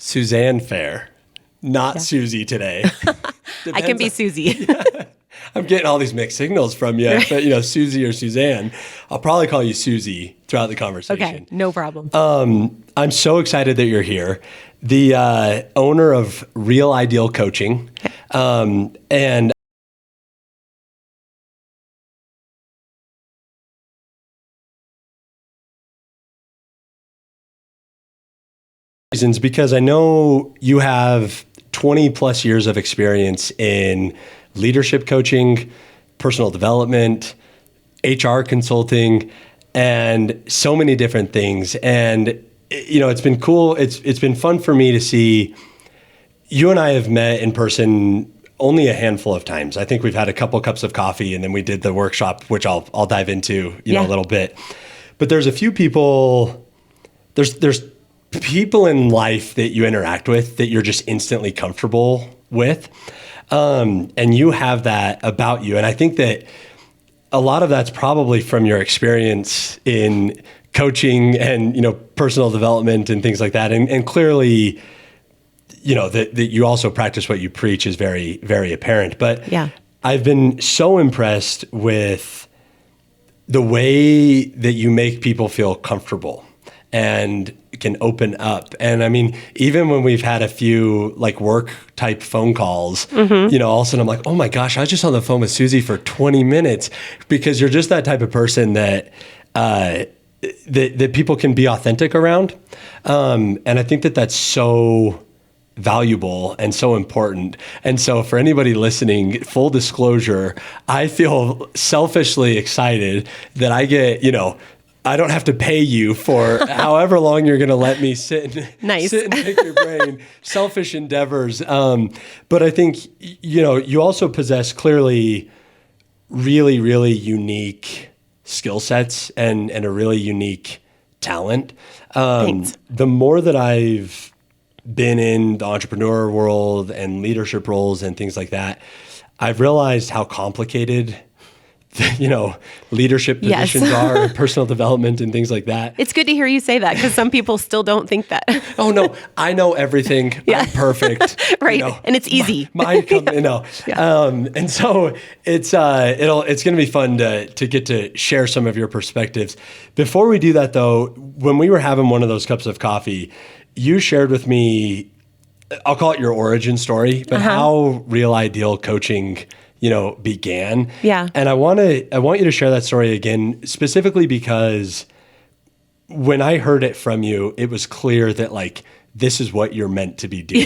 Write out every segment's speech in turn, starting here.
Suzanne Phare, not Suzy today. I can be Suzy. I'm getting all these mixed signals from you, but Suzy or Suzanne. I'll probably call you Suzy throughout the conversation. Okay, no problem. I'm so excited that you're here. The owner of Real Ideal Coaching, and reasons because I know you have 20 plus years of experience in leadership coaching, personal development, HR consulting, and so many different things. And it's been cool. It's been fun for me to see. You and I have met in person only a handful of times. I think we've had a couple cups of coffee, and then we did the workshop, which I'll dive into a little bit. But there's a few people. There's people in life that you interact with that you're just instantly comfortable with, and you have that about you. And I think that a lot of that's probably from your experience in coaching and personal development and things like that. And clearly, that you also practice what you preach is very, very apparent. But I've been so impressed with the way that you make people feel comfortable and can open up. And I mean, even when we've had a few like work type phone calls, all of a sudden I'm like, oh my gosh, I was just on the phone with Suzy for 20 minutes because you're just that type of person that people can be authentic around. And I think that that's so valuable and so important. And so for anybody listening, full disclosure, I feel selfishly excited that I get, I don't have to pay you for however long you're going to let me sit and pick your brain. Selfish endeavors. But I think, you also possess clearly really, really unique skill sets and a really unique talent. Thanks. The more that I've been in the entrepreneur world and leadership roles and things like that, I've realized how complicated leadership positions are, and personal development and things like that. It's good to hear you say that because some people still don't think that. Oh no, I know everything. I'm perfect. Right. And it's easy. And so it's going to be fun to get to share some of your perspectives. Before we do that though, when we were having one of those cups of coffee, you shared with me, I'll call it your origin story, but how Real Ideal Coaching began. Yeah. And I want you to share that story again, specifically because when I heard it from you, it was clear that like, this is what you're meant to be doing.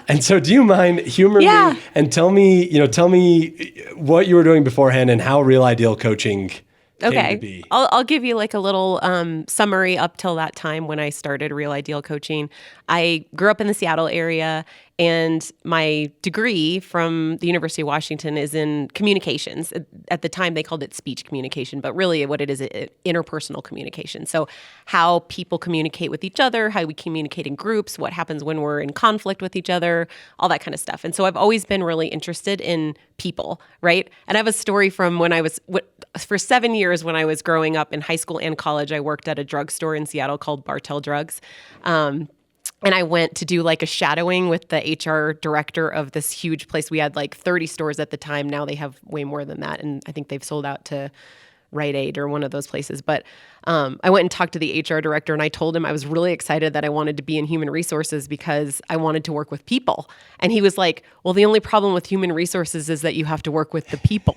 And so do you mind humoring me and tell me what you were doing beforehand and how Real Ideal Coaching came to be? I'll give you like a little summary up till that time when I started Real Ideal Coaching. I grew up in the Seattle area, and my degree from the University of Washington is in communications. At the time, they called it speech communication, but really what it is interpersonal communication. So how people communicate with each other, how we communicate in groups, what happens when we're in conflict with each other, all that kind of stuff. And so I've always been really interested in people, right? And I have a story from when I was, for 7 years when I was growing up in high school and college, I worked at a drugstore in Seattle called Bartell Drugs. And I went to do like a shadowing with the HR director of this huge place. We had like 30 stores at the time. Now they have way more than that. And I think they've sold out to Rite Aid or one of those places. But I went and talked to the HR director, and I told him I was really excited that I wanted to be in human resources because I wanted to work with people. And he was like, well, the only problem with human resources is that you have to work with the people.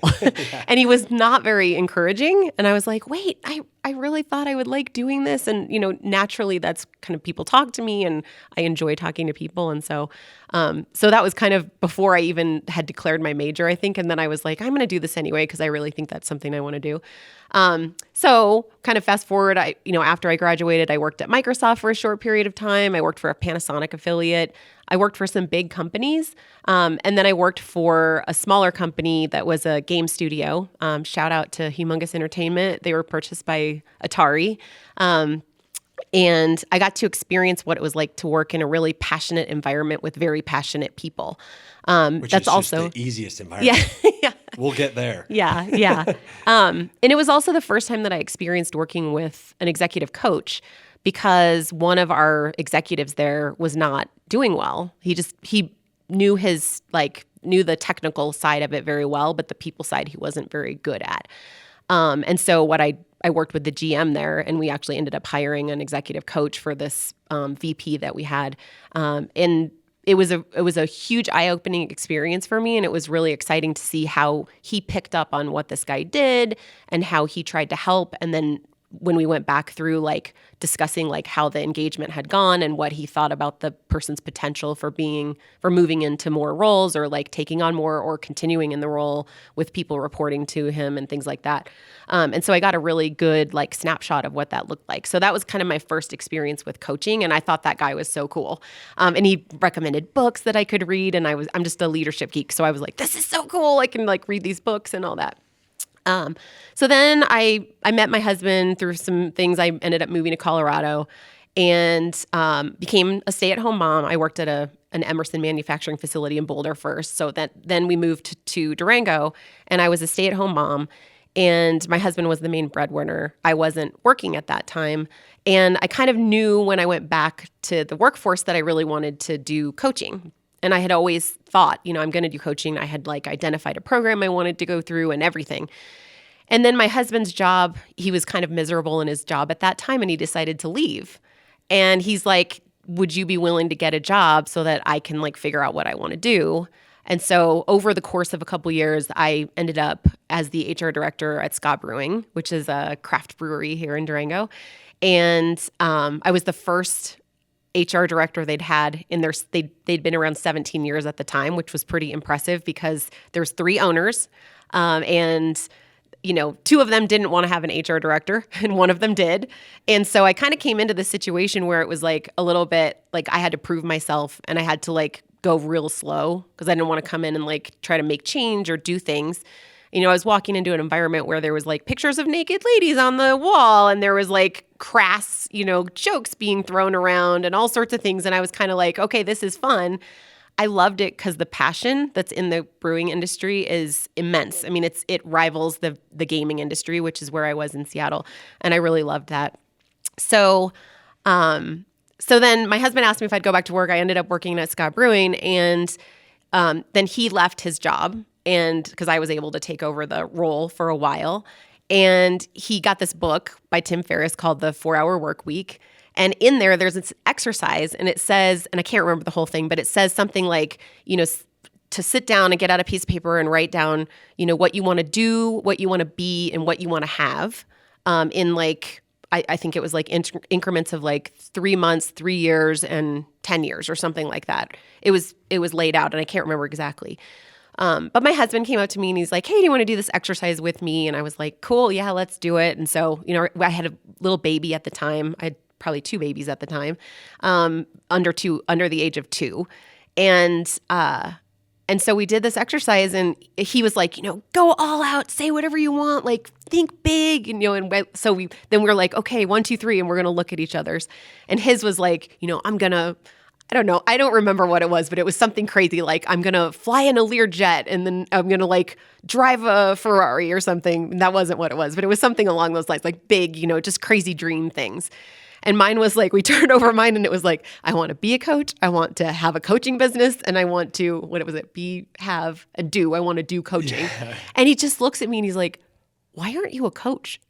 And he was not very encouraging. And I was like, wait, I really thought I would like doing this. And, naturally that's kind of people talk to me, and I enjoy talking to people. And so that was kind of before I even had declared my major, I think. And then I was like, I'm going to do this anyway, because I really think that's something I want to do. So kind of fast forward, after I graduated, I worked at Microsoft for a short period of time. I worked for a Panasonic affiliate. I worked for some big companies. And then I worked for a smaller company that was a game studio. Shout out to Humongous Entertainment. They were purchased by Atari. And I got to experience what it was like to work in a really passionate environment with very passionate people. Which that's is also just the easiest environment. Yeah. We'll get there. Yeah. And it was also the first time that I experienced working with an executive coach, because one of our executives there was not doing well. He knew knew the technical side of it very well, but the people side he wasn't very good at. And so I worked with the GM there, and we actually ended up hiring an executive coach for this VP that we had. And it was a huge eye-opening experience for me, and it was really exciting to see how he picked up on what this guy did and how he tried to help. And then when we went back through discussing how the engagement had gone and what he thought about the person's potential for moving into more roles or taking on more or continuing in the role with people reporting to him and things like that. And so I got a really good snapshot of what that looked like. So that was kind of my first experience with coaching, and I thought that guy was so cool. And he recommended books that I could read, and I'm just a leadership geek, so I was like, this is so cool. I can read these books and all that. So then I met my husband through some things. I ended up moving to Colorado and became a stay-at-home mom. I worked at an Emerson manufacturing facility in Boulder first. So then we moved to Durango, and I was a stay-at-home mom. And my husband was the main breadwinner. I wasn't working at that time. And I kind of knew when I went back to the workforce that I really wanted to do coaching. And I had always thought, I'm going to do coaching. I had identified a program I wanted to go through and everything. And then my husband's job, he was kind of miserable in his job at that time, and he decided to leave. And he's like, would you be willing to get a job so that I can figure out what I want to do? And so over the course of a couple years, I ended up as the HR director at Scott Brewing, which is a craft brewery here in Durango. And I was the first HR director they'd had they'd been around 17 years at the time, which was pretty impressive because there's 3 owners, and 2 of them didn't want to have an HR director and one of them did. And so I kind of came into this situation where it was a little bit I had to prove myself, and I had to go real slow because I didn't want to come in and try to make change or do things. I was walking into an environment where there was pictures of naked ladies on the wall, and there was crass, jokes being thrown around and all sorts of things. And I was kind of okay, this is fun. I loved it because the passion that's in the brewing industry is immense. I mean, it rivals the gaming industry, which is where I was in Seattle. And I really loved that. So then my husband asked me if I'd go back to work. I ended up working at Scott Brewing, and then he left his job, and because I was able to take over the role for a while. And he got this book by Tim Ferriss called The 4-Hour Work Week. And in there, there's this exercise, and it says, and I can't remember the whole thing, but it says something to sit down and get out a piece of paper and write down, what you want to do, what you want to be, and what you want to have in I think it was increments of 3 months, 3 years, and 10 years or something like that. It was laid out, and I can't remember exactly. But my husband came up to me and he's like, hey, do you want to do this exercise with me? And I was like, cool, yeah, let's do it. And so, I had a little baby at the time. I had probably 2 babies at the time, under the age of 2. And so we did this exercise, and he was like, go all out, say whatever you want, think big. And, so we were like, okay, 1, 2, 3, and we're going to look at each other's. And his was like, I'm going to, I don't know. I don't remember what it was, but it was something crazy. I'm going to fly in a Learjet, and then I'm going to drive a Ferrari or something. That wasn't what it was, but it was something along those lines, big, just crazy dream things. And mine was we turned over mine, and it was I want to be a coach. I want to have a coaching business, and I want to, what was it? Be, have, and do. I want to do coaching. Yeah. And he just looks at me and he's like, why aren't you a coach?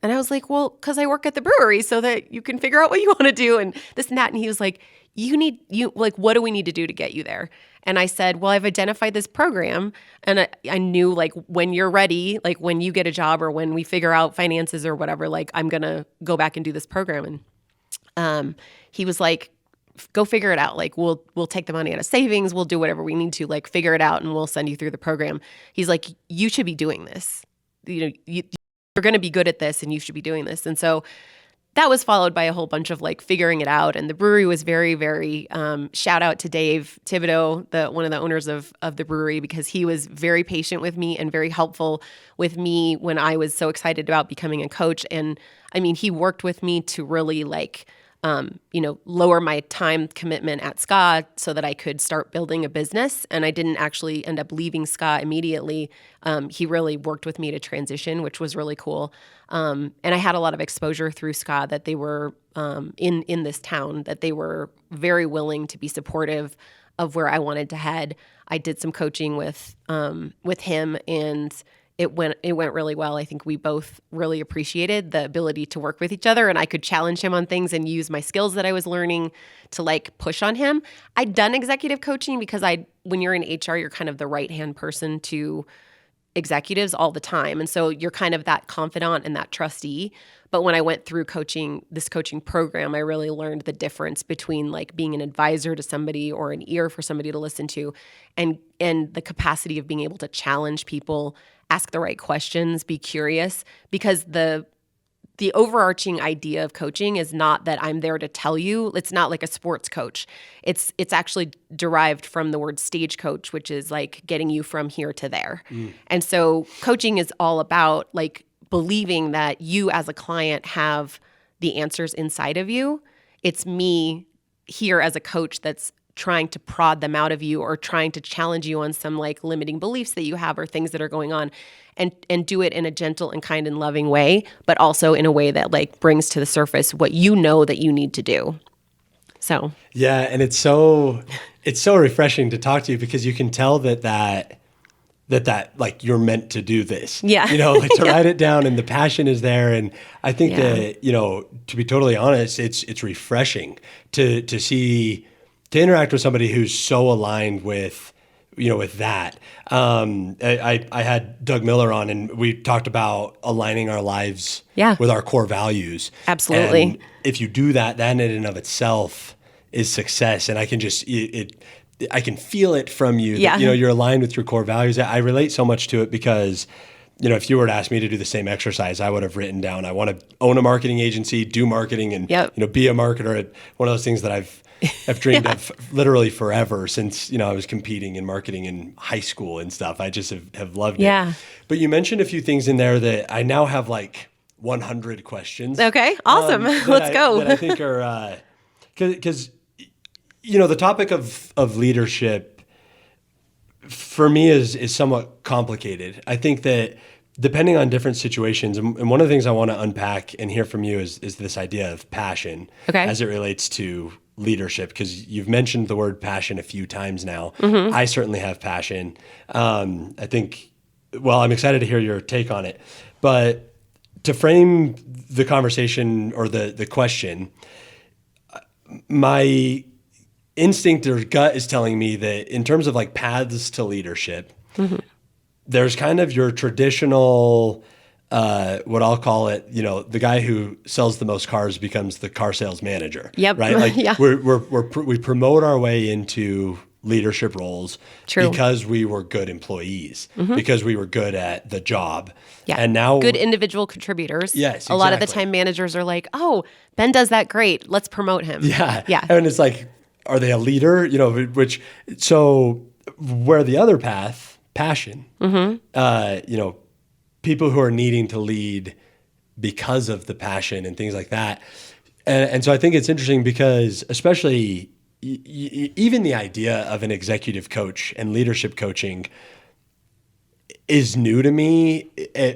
And I was like, well, because I work at the brewery so that you can figure out what you want to do and this and that. And he was like, what do we need to do to get you there? And I said, well, I've identified this program, and I knew when you're ready, when you get a job or when we figure out finances or whatever, I'm going to go back and do this program. And he was like, go figure it out. We'll take the money out of savings. We'll do whatever we need to, figure it out, and we'll send you through the program. He's like, you should be doing this. You're going to be good at this, and you should be doing this. And so that was followed by a whole bunch of figuring it out. And the brewery was very, very, shout out to Dave Thibodeau, one of the owners of the brewery, because he was very patient with me and very helpful with me when I was so excited about becoming a coach. And I mean, he worked with me to really lower my time commitment at SCA so that I could start building a business. And I didn't actually end up leaving SCA immediately. He really worked with me to transition, which was really cool. And I had a lot of exposure through SCA that they were in this town, that they were very willing to be supportive of where I wanted to head. I did some coaching with him, and it went really well. I think we both really appreciated the ability to work with each other, and I could challenge him on things and use my skills that I was learning to like push on him. I'd done executive coaching because when you're in HR, you're kind of the right-hand person to executives all the time. And so you're kind of that confidant and that trustee. But when I went through this coaching program, I really learned the difference between like being an advisor to somebody or an ear for somebody to listen to, and the capacity of being able to challenge people, ask the right questions, be curious, because the overarching idea of coaching is not that I'm there to tell you. It's not like a sports coach. It's actually derived from the word stagecoach, which is like getting you from here to there. And so coaching is all about like believing that you as a client have the answers inside of you. It's me here as a coach that's trying to prod them out of you or trying to challenge you on some like limiting beliefs that you have or things that are going on, and do it in a gentle and kind and loving way, but also in a way that like brings to the surface what you know that you need to do. So yeah, and it's so refreshing to talk to you because you can tell that like you're meant to do this. Yeah. Like to write it down, and the passion is there. And I think that, to be totally honest, it's refreshing to interact with somebody who's so aligned with that. I had Doug Miller on, and we talked about aligning our lives with our core values. Absolutely. And if you do that, that in and of itself is success. And I can I can feel it from you. Yeah. That, you're aligned with your core values. I relate so much to it because, if you were to ask me to do the same exercise, I would have written down, I want to own a marketing agency, do marketing, and, be a marketer. One of those things that I've dreamed of literally forever since, I was competing in marketing in high school and stuff. I just have loved it. But you mentioned a few things in there that I now have like 100 questions. Okay, awesome. Let's go. That I think are, because, the topic of leadership for me is somewhat complicated. I think that depending on different situations, and one of the things I want to unpack and hear from you is this idea of passion as it relates to leadership, because you've mentioned the word passion a few times now. I certainly have passion. I'm excited to hear your take on it. But to frame the conversation or the question, my instinct or gut is telling me that in terms of like paths to leadership, there's kind of your traditional, what I'll call it, the guy who sells the most cars becomes the car sales manager. Yep. Right. Like we promote our way into leadership roles because we were good employees, because we were good at the job. Yeah. And now good individual contributors. Yes. Exactly. A lot of the time managers are like, oh, Ben does that great. Let's promote him. Yeah. Yeah. And it's like, are they a leader? So where the other path, passion, people who are needing to lead because of the passion and things like that. And so I think it's interesting because especially even the idea of an executive coach and leadership coaching is new to me,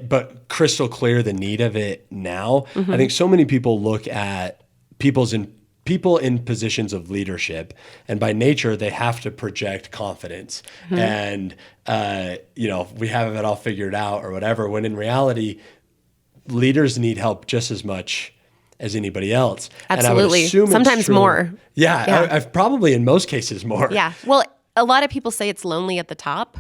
but crystal clear the need of it now. I think so many people look at people in positions of leadership, and by nature they have to project confidence and we have it all figured out or whatever, when in reality leaders need help just as much as anybody else. Absolutely. And I would assume sometimes more. Yeah. I've probably in most cases more. Yeah. Well, a lot of people say it's lonely at the top.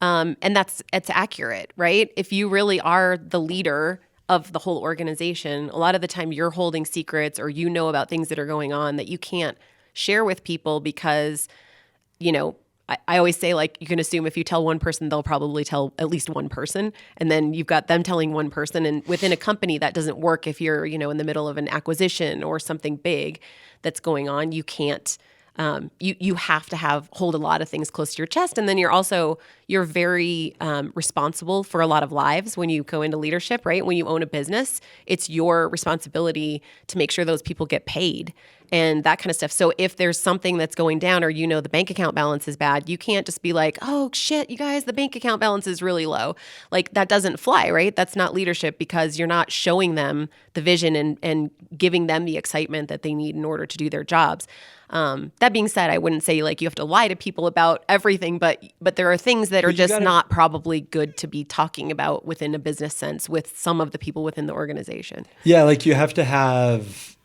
And it's accurate, right? If you really are the leader of the whole organization, a lot of the time you're holding secrets or about things that are going on that you can't share with people because, I always say, like, you can assume if you tell one person, they'll probably tell at least one person. And then you've got them telling one person. And within a company, that doesn't work if you're, in the middle of an acquisition or something big that's going on. You can't you have to hold a lot of things close to your chest, and then you're very responsible for a lot of lives when you go into leadership, right? When you own a business, it's your responsibility to make sure those people get paid and that kind of stuff. So if there's something that's going down, or the bank account balance is bad, you can't just be like, oh shit, you guys, the bank account balance is really low. Like, that doesn't fly, right? That's not leadership, because you're not showing them the vision and giving them the excitement that they need in order to do their jobs. That being said, I wouldn't say like you have to lie to people about everything, but there are things that are just not probably good to be talking about within a business sense with some of the people within the organization. Yeah, like you have to have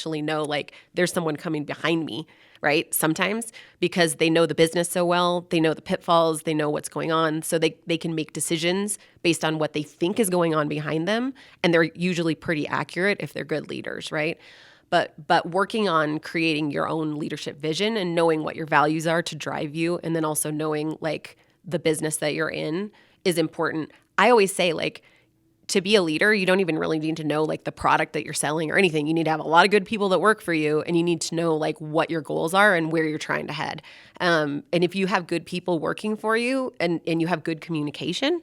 actually know like there's someone coming behind me, right? Sometimes because they know the business so well, they know the pitfalls, they know what's going on. So they can make decisions based on what they think is going on behind them. And they're usually pretty accurate if they're good leaders, right? But working on creating your own leadership vision and knowing what your values are to drive you, and then also knowing like the business that you're in is important. I always say like to be a leader, you don't even really need to know like the product that you're selling or anything. You need to have a lot of good people that work for you, and you need to know like what your goals are and where you're trying to head. And if you have good people working for you and you have good communication,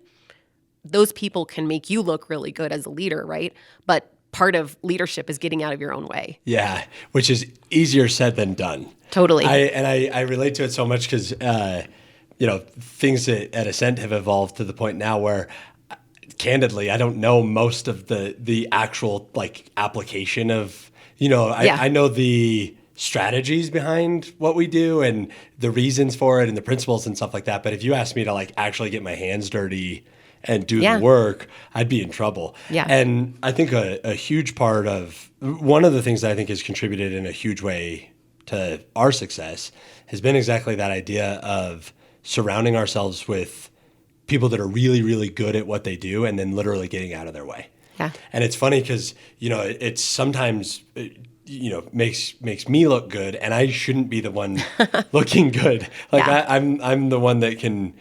those people can make you look really good as a leader, right? But part of leadership is getting out of your own way. Yeah, which is easier said than done. Totally. I relate to it so much because, things at Ascent have evolved to the point now where, candidly, I don't know most of the actual like application of, I know the strategies behind what we do and the reasons for it and the principles and stuff like that. But if you ask me to like actually get my hands dirty and do the work, I'd be in trouble. Yeah. And I think a huge part of one of the things that I think has contributed in a huge way to our success has been exactly that idea of surrounding ourselves with people that are really, really good at what they do and then literally getting out of their way. Yeah. And it's funny because, it's sometimes, makes me look good and I shouldn't be the one looking good. Like I'm the one that can,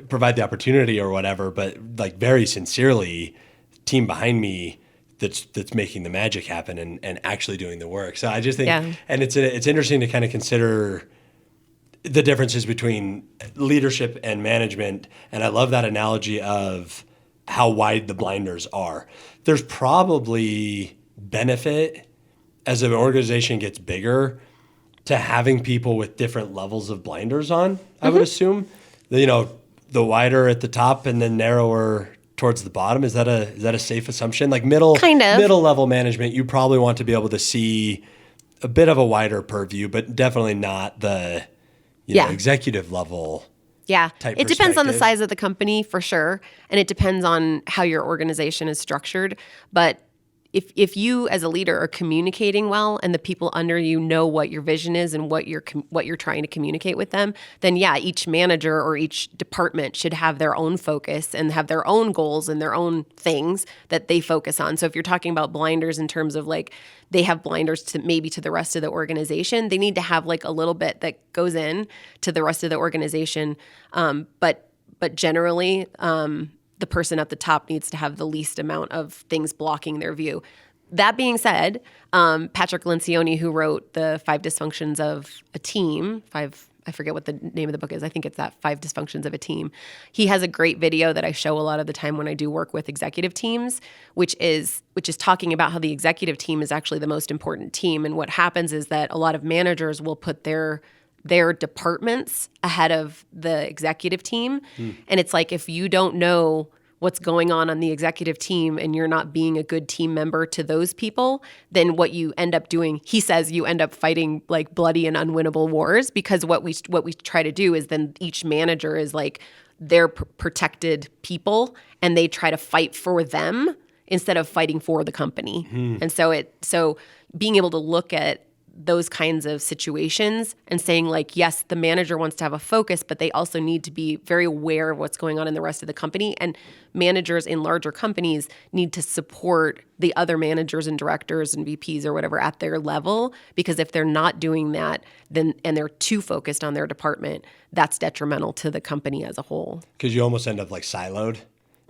provide the opportunity or whatever, but like very sincerely, team behind me that's making the magic happen and actually doing the work. So I just think, and it's interesting to kind of consider the differences between leadership and management. And I love that analogy of how wide the blinders are. There's probably benefit as an organization gets bigger to having people with different levels of blinders on, I would assume. The wider at the top and then narrower towards the bottom. Is that a safe assumption? Like middle level management, you probably want to be able to see a bit of a wider purview, but definitely not the executive level. Yeah. Type it depends on the perspective. size of the company for sure. And it depends on how your organization is structured. But if you as a leader are communicating well and the people under you know what your vision is and what you're trying to communicate with them, then each manager or each department should have their own focus and have their own goals and their own things that they focus on. So if you're talking about blinders in terms of like they have blinders to maybe to the rest of the organization, they need to have like a little bit that goes in to the rest of the organization. But generally, the person at the top needs to have the least amount of things blocking their view. That being said, Patrick Lencioni, who wrote the 5 Dysfunctions of a Team, I forget what the name of the book is. I think it's that 5 Dysfunctions of a Team. He has a great video that I show a lot of the time when I do work with executive teams, which is talking about how the executive team is actually the most important team. And what happens is that a lot of managers will put their departments ahead of the executive team. And it's like, if you don't know what's going on the executive team and you're not being a good team member to those people, then what you end up doing, he says, you end up fighting like bloody and unwinnable wars, because what we try to do is then each manager is like their protected people and they try to fight for them instead of fighting for the company. And so being able to look at those kinds of situations and saying like, yes, the manager wants to have a focus, but they also need to be very aware of what's going on in the rest of the company. And managers in larger companies need to support the other managers and directors and VPs or whatever at their level, because if they're not doing that, then and they're too focused on their department, that's detrimental to the company as a whole. Because you almost end up like siloed.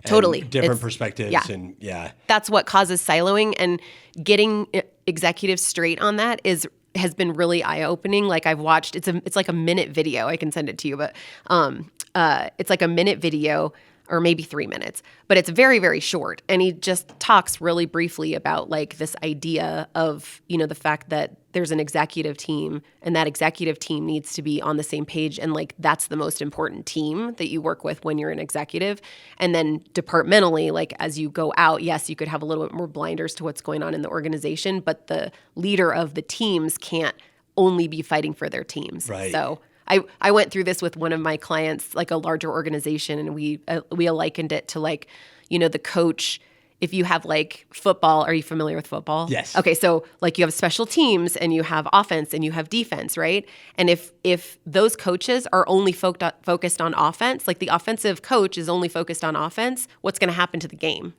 Totally. Different perspectives. Yeah. And that's what causes siloing, and getting executives straight on that has been really eye-opening. Like I've watched, it's like a minute video. I can send it to you, but it's like a minute video or maybe 3 minutes, but it's very, very short. And he just talks really briefly about like this idea of, the fact that there's an executive team and that executive team needs to be on the same page. And like, that's the most important team that you work with when you're an executive. And then departmentally, like as you go out, yes, you could have a little bit more blinders to what's going on in the organization, but the leader of the teams can't only be fighting for their teams. Right. So I went through this with one of my clients, like a larger organization, and we likened it to like, the coach if you have like football, are you familiar with football? Yes. Okay, so like you have special teams and you have offense and you have defense, right? And if those coaches are only focused on offense, like the offensive coach is only focused on offense, what's going to happen to the game?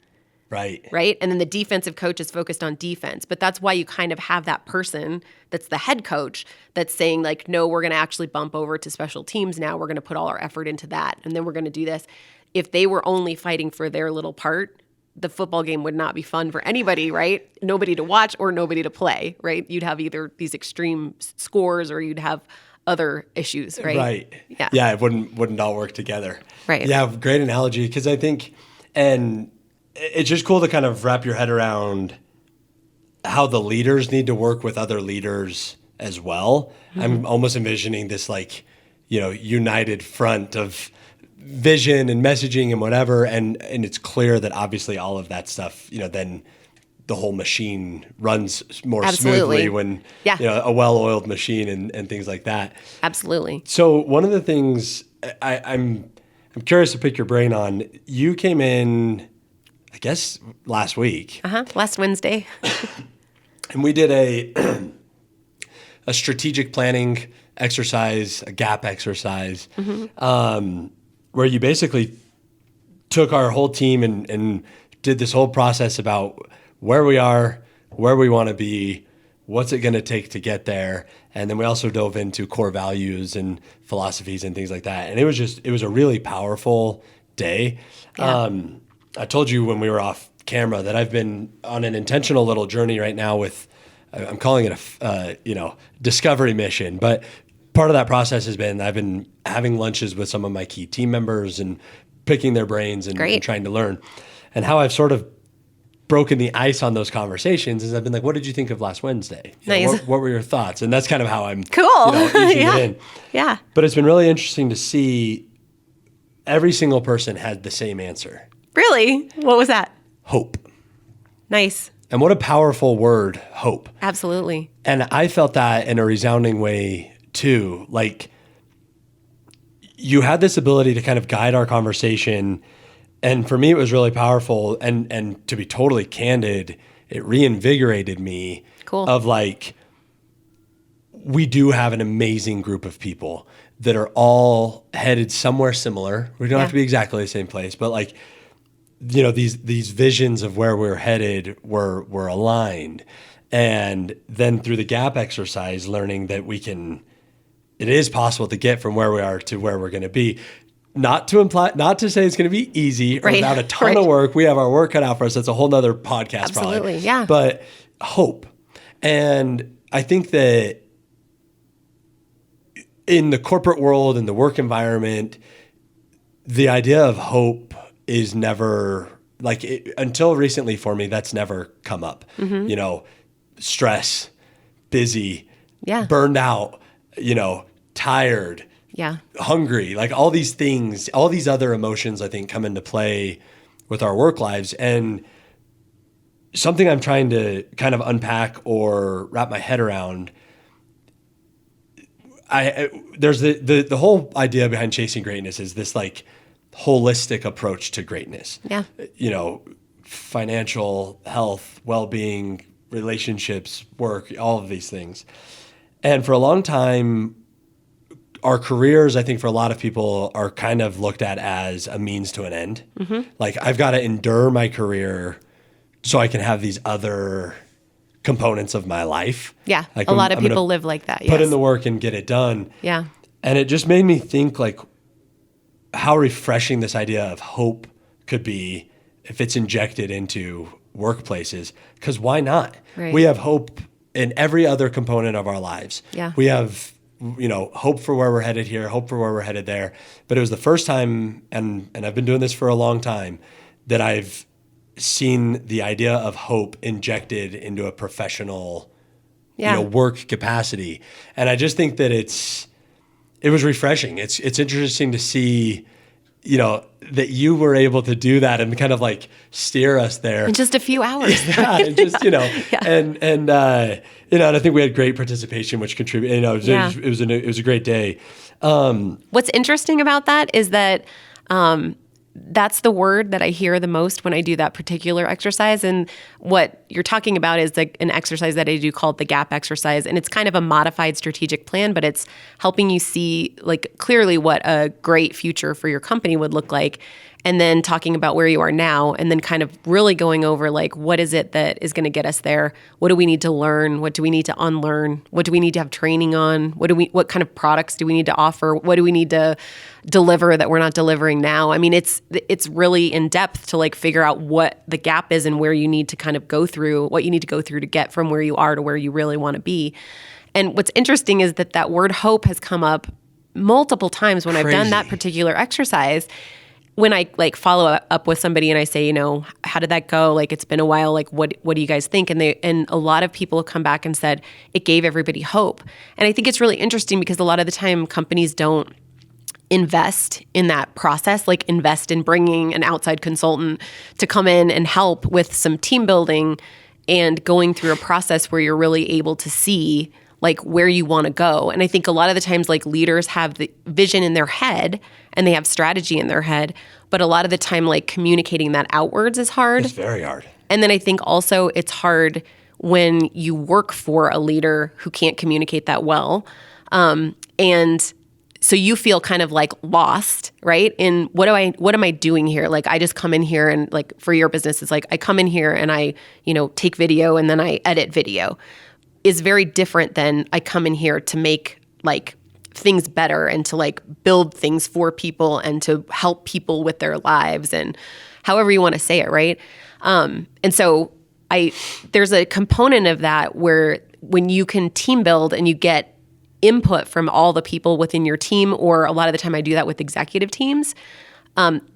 Right. And then the defensive coach is focused on defense. But that's why you kind of have that person that's the head coach that's saying like, no, we're going to actually bump over to special teams now. We're going to put all our effort into that. And then we're going to do this. If they were only fighting for their little part, the football game would not be fun for anybody, right? Nobody to watch or nobody to play, right? You'd have either these extreme scores or you'd have other issues, right? Right. Yeah. Yeah, it wouldn't all work together. Right. Yeah, great analogy, because I think, and it's just cool to kind of wrap your head around how the leaders need to work with other leaders as well. Mm-hmm. I'm almost envisioning this like, united front of vision and messaging and whatever. And it's clear that obviously all of that stuff, then the whole machine runs more smoothly when, a well-oiled machine and things like that. Absolutely. So one of the things I'm curious to pick your brain on, you came in, I guess, last week. Last Wednesday. And we did a strategic planning exercise, a gap exercise, where you basically took our whole team and did this whole process about where we are, where we want to be, what's it going to take to get there. And then we also dove into core values and philosophies and things like that. And it was a really powerful day. Yeah. I told you when we were off camera that I've been on an intentional little journey right now with, I'm calling it a discovery mission. But part of that process has been I've been having lunches with some of my key team members and picking their brains and trying to learn. And how I've sort of broken the ice on those conversations is I've been like, what did you think of last Wednesday? Nice. What were your thoughts? And that's kind of how I'm cool. easing it in. Yeah. But it's been really interesting to see every single person had the same answer. Really? What was that? Hope. Nice. And what a powerful word, hope. Absolutely. And I felt that in a resounding way too. Like, you had this ability to kind of guide our conversation. And for me, it was really powerful. And to be totally candid, it reinvigorated me. Cool. Of like, we do have an amazing group of people that are all headed somewhere similar. We don't have to be exactly the same place, but like, these visions of where we're headed were aligned. And then through the gap exercise, learning that it is possible to get from where we are to where we're going to be. Not to say it's going to be easy or without a ton of work. We have our work cut out for us. That's a whole nother podcast. Absolutely, probably. Yeah. But hope. And I think that in the corporate world, in the work environment, the idea of hope is never, until recently for me, that's never come up. Mm-hmm. Stress, busy, burned out, tired, hungry, like all these things, all these other emotions, I think, come into play with our work lives. And something I'm trying to kind of unpack or wrap my head around, there's the whole idea behind chasing greatness is this like holistic approach to greatness. Yeah. Financial, health, well-being, relationships, work, all of these things. And for a long time, our careers, I think for a lot of people, are kind of looked at as a means to an end. Mm-hmm. Like, I've got to endure my career so I can have these other components of my life. Yeah. Like, a lot of people live like that. Put in the work and get it done. Yeah. And it just made me think like how refreshing this idea of hope could be if it's injected into workplaces. Because why not? Right. We have hope in every other component of our lives. Yeah. We have, hope for where we're headed here, hope for where we're headed there. But it was the first time, and I've been doing this for a long time, that I've seen the idea of hope injected into a professional, work capacity. And I just think that it was refreshing. It's interesting to see, that you were able to do that and kind of like steer us there in just a few hours. and just, and I think we had great participation, which contributed, it was a great day. What's interesting about that is that, that's the word that I hear the most when I do that particular exercise. And what you're talking about is like an exercise that I do called the GAP exercise. And it's kind of a modified strategic plan, but it's helping you see like clearly what a great future for your company would look like. And then talking about where you are now, and then kind of really going over like, what is it that is going to get us there? What do we need to learn? What do we need to unlearn? What do we need to have training on? What kind of products do we need to offer? What do we need to deliver that we're not delivering now? I mean, it's really in depth to like figure out what the gap is and where you need to kind of go through, what you need to go through to get from where you are to where you really want to be. And what's interesting is that word hope has come up multiple times when I've done that particular exercise. When I like follow up with somebody and I say, how did that go? Like, it's been a while. Like, what do you guys think? And a lot of people have come back and said it gave everybody hope. And I think it's really interesting because a lot of the time companies don't invest in that process, like invest in bringing an outside consultant to come in and help with some team building and going through a process where you're really able to see like where you want to go. And I think a lot of the times like leaders have the vision in their head and they have strategy in their head, but a lot of the time like communicating that outwards is hard. It's very hard. And then I think also it's hard when you work for a leader who can't communicate that well. And so you feel kind of like lost, right? In what am I doing here? Like I just come in here and like for your business, it's like I come in here and I, take video and then I edit video. Is very different than I come in here to make like things better and to like build things for people and to help people with their lives and however you want to say it, right? And so there's a component of that where when you can team build and you get input from all the people within your team, or a lot of the time I do that with executive teams,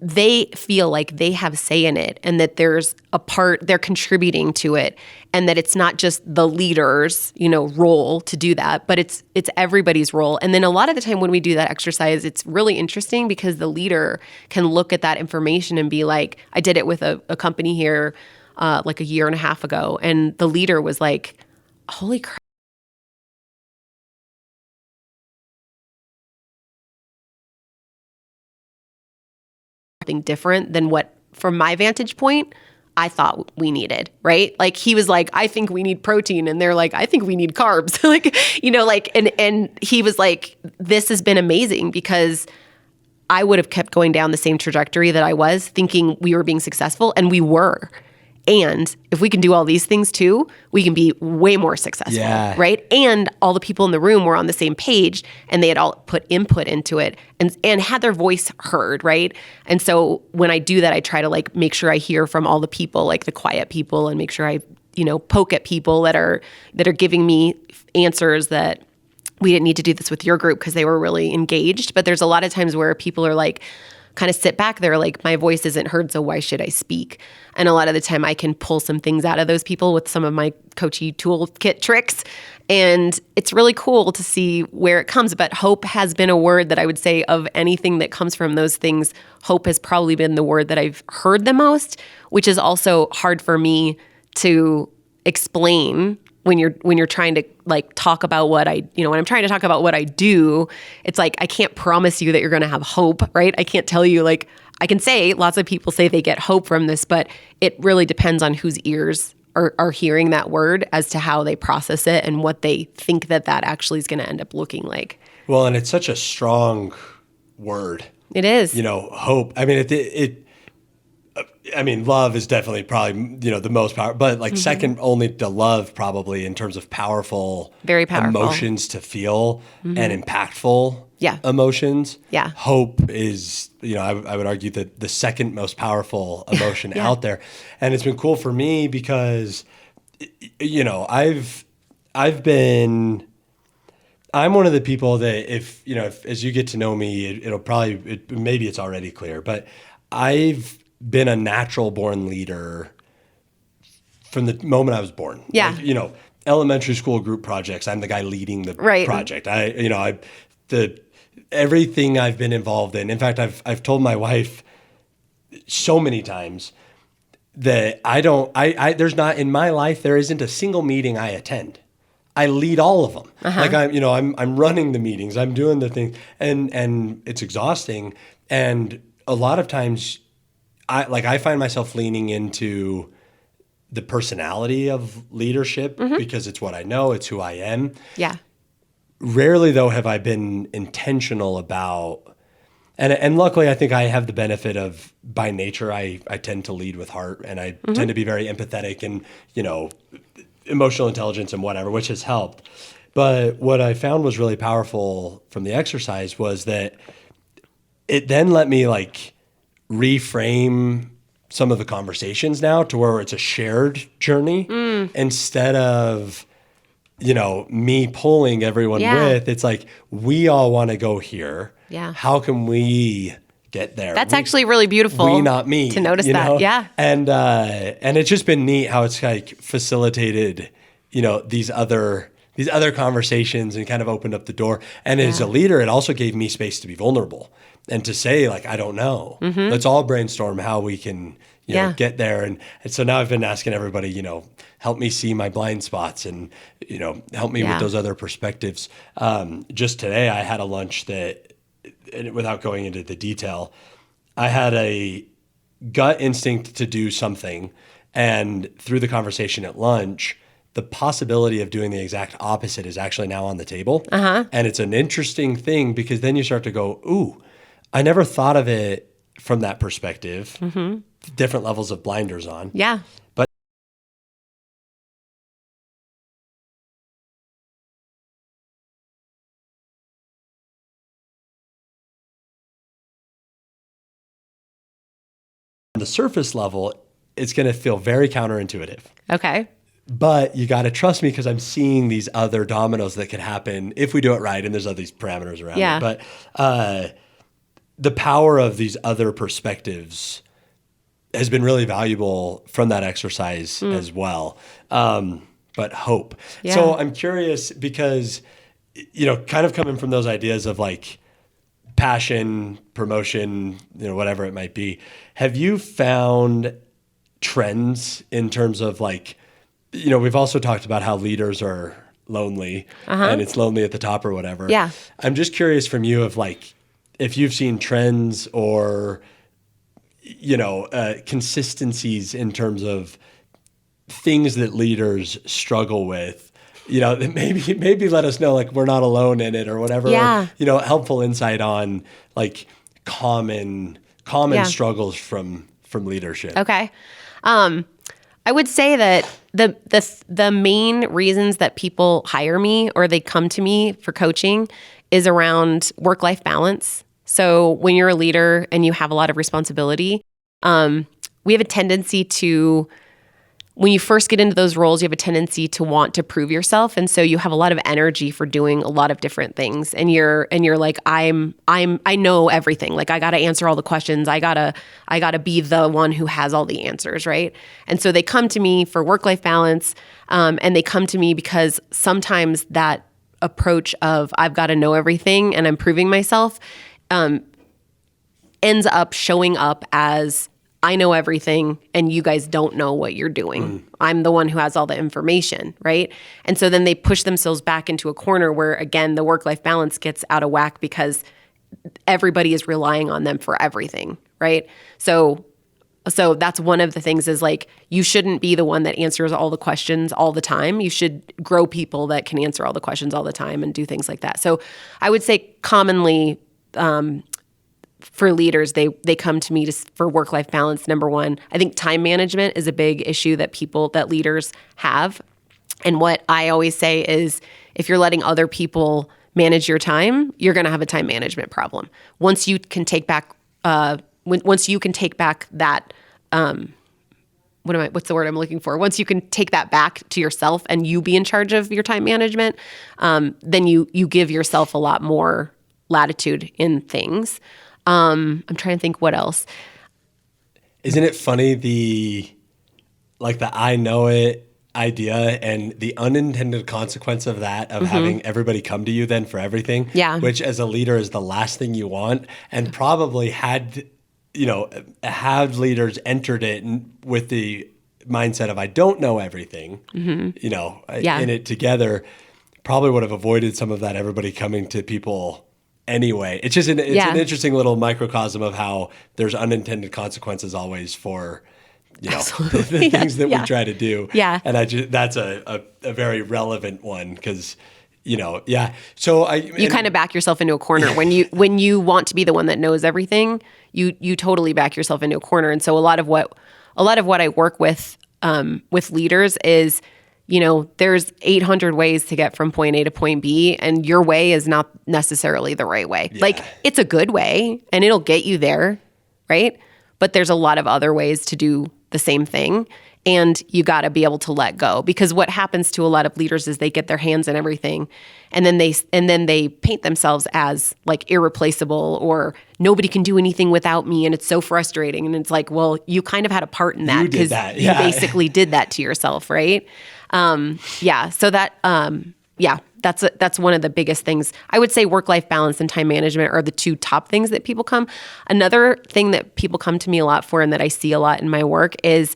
they feel like they have say in it and that there's a part, they're contributing to it, and that it's not just the leader's, role to do that, but it's everybody's role. And then a lot of the time when we do that exercise, it's really interesting because the leader can look at that information and be like, I did it with a company here like a year and a half ago, and the leader was like, holy crap. Different than what, from my vantage point, I thought we needed, right? Like he was like, I think we need protein. And they're like, I think we need carbs. And he was like, this has been amazing because I would have kept going down the same trajectory that I was thinking we were being successful, and we were. And if we can do all these things too, we can be way more successful, right? And all the people in the room were on the same page and they had all put input into it and had their voice heard, right? And so when I do that, I try to like make sure I hear from all the people, like the quiet people, and make sure I, poke at people that are giving me answers that we didn't need to do this with your group because they were really engaged. But there's a lot of times where people are like, kind of sit back there like, my voice isn't heard, so why should I speak? And a lot of the time I can pull some things out of those people with some of my coachy toolkit tricks. And it's really cool to see where it comes. But hope has been a word that I would say of anything that comes from those things, hope has probably been the word that I've heard the most, which is also hard for me to explain when you're trying to like talk about what when I'm trying to talk about what I do. It's like I can't promise you that you're going to have hope, right? I can't tell you, like, I can say lots of people say they get hope from this, but it really depends on whose ears are hearing that word as to how they process it and what they think that actually is going to end up looking like. Well, and it's such a strong word. It is. Hope. I mean, love is definitely probably, the most powerful, but like second only to love probably in terms of very powerful emotions to feel and impactful emotions. Yeah. Hope is, I would argue that the second most powerful emotion out there. And it's been cool for me because, I'm one of the people that if as you get to know me, maybe it's already clear, but I've been a natural born leader from the moment I was born. Yeah. Like, elementary school group projects, I'm the guy leading the project. Everything I've been involved in. In fact, I've told my wife so many times that there's not in my life, there isn't a single meeting I attend. I lead all of them. Like I'm running the meetings, I'm doing the things, and it's exhausting. And a lot of times I find myself leaning into the personality of leadership because it's what I know, it's who I am. Yeah. Rarely, though, have I been intentional about, and luckily, I think I have the benefit of, by nature, I tend to lead with heart, and I tend to be very empathetic and, emotional intelligence and whatever, which has helped. But what I found was really powerful from the exercise was that it then let me like reframe some of the conversations now to where it's a shared journey instead of, me pulling everyone with. It's like, we all want to go here. Yeah. How can we get there? That's actually really beautiful. We, not me. To notice that. Yeah. And it's just been neat how it's like facilitated, these other conversations and kind of opened up the door. And as a leader, it also gave me space to be vulnerable and to say, like, I don't know. Let's all brainstorm how we can, get there. And so now I've been asking everybody, help me see my blind spots and, help me with those other perspectives. Just today, I had a lunch that, and without going into the detail, I had a gut instinct to do something. And through the conversation at lunch, the possibility of doing the exact opposite is actually now on the table. And it's an interesting thing because then you start to go, ooh, I never thought of it from that perspective. Different levels of blinders on. Yeah. But on the surface level, it's going to feel very counterintuitive. Okay. But you got to trust me because I'm seeing these other dominoes that could happen if we do it right. And there's all these parameters around it. But the power of these other perspectives has been really valuable from that exercise as well. But hope. Yeah. So I'm curious because, kind of coming from those ideas of like passion, promotion, whatever it might be, have you found trends in terms of like, we've also talked about how leaders are lonely and it's lonely at the top or whatever. Yeah. I'm just curious from you of like, if you've seen trends or, consistencies in terms of things that leaders struggle with, that maybe let us know, like, we're not alone in it or whatever, Yeah. helpful insight on like common struggles from leadership. Okay. I would say that the main reasons that people hire me or they come to me for coaching is around work-life balance. So when you're a leader and you have a lot of responsibility, we have a tendency to, when you first get into those roles, you have a tendency to want to prove yourself, and so you have a lot of energy for doing a lot of different things. And you're like, I know everything. Like, I got to answer all the questions. I gotta be the one who has all the answers, right? And so they come to me for work-life balance, and they come to me because sometimes that approach of I've got to know everything and I'm proving myself ends up showing up as I know everything and you guys don't know what you're doing. I'm the one who has all the information, right? And so then they push themselves back into a corner where, again, the work-life balance gets out of whack because everybody is relying on them for everything, right? So that's one of the things is like, you shouldn't be the one that answers all the questions all the time. You should grow people that can answer all the questions all the time and do things like that. So I would say commonly, for leaders, they come to me for work-life balance. Number one, I think time management is a big issue that leaders have. And what I always say is, if you're letting other people manage your time, you're going to have a time management problem. Once you can take back, once you can take back that, what's the word I'm looking for? Once you can take that back to yourself and you be in charge of your time management, then you give yourself a lot more latitude in things. I'm trying to think what else. Isn't it funny the I know it idea and the unintended consequence of that, of having everybody come to you then for everything, which as a leader is the last thing you want, and probably had leaders entered it with the mindset of I don't know everything, in it together, probably would have avoided some of that, everybody coming to people anyway. It's just an interesting little microcosm of how there's unintended consequences always for, the things that we try to do. Yeah. And that's a very relevant one because, So you kind of back yourself into a corner when you want to be the one that knows everything. You totally back yourself into a corner. And so a lot of what I work with leaders is, there's 800 ways to get from point A to point B, and your way is not necessarily the right way. Yeah. Like, it's a good way and it'll get you there, right? But there's a lot of other ways to do the same thing. And you got to be able to let go, because what happens to a lot of leaders is they get their hands in everything, and then they paint themselves as like irreplaceable, or nobody can do anything without me, and it's so frustrating. And it's like, well, you kind of had a part in that because you basically did that to yourself, right? So that that's one of the biggest things. I would say work-life balance and time management are the two top things that people come. Another thing that people come to me a lot for, and that I see a lot in my work, is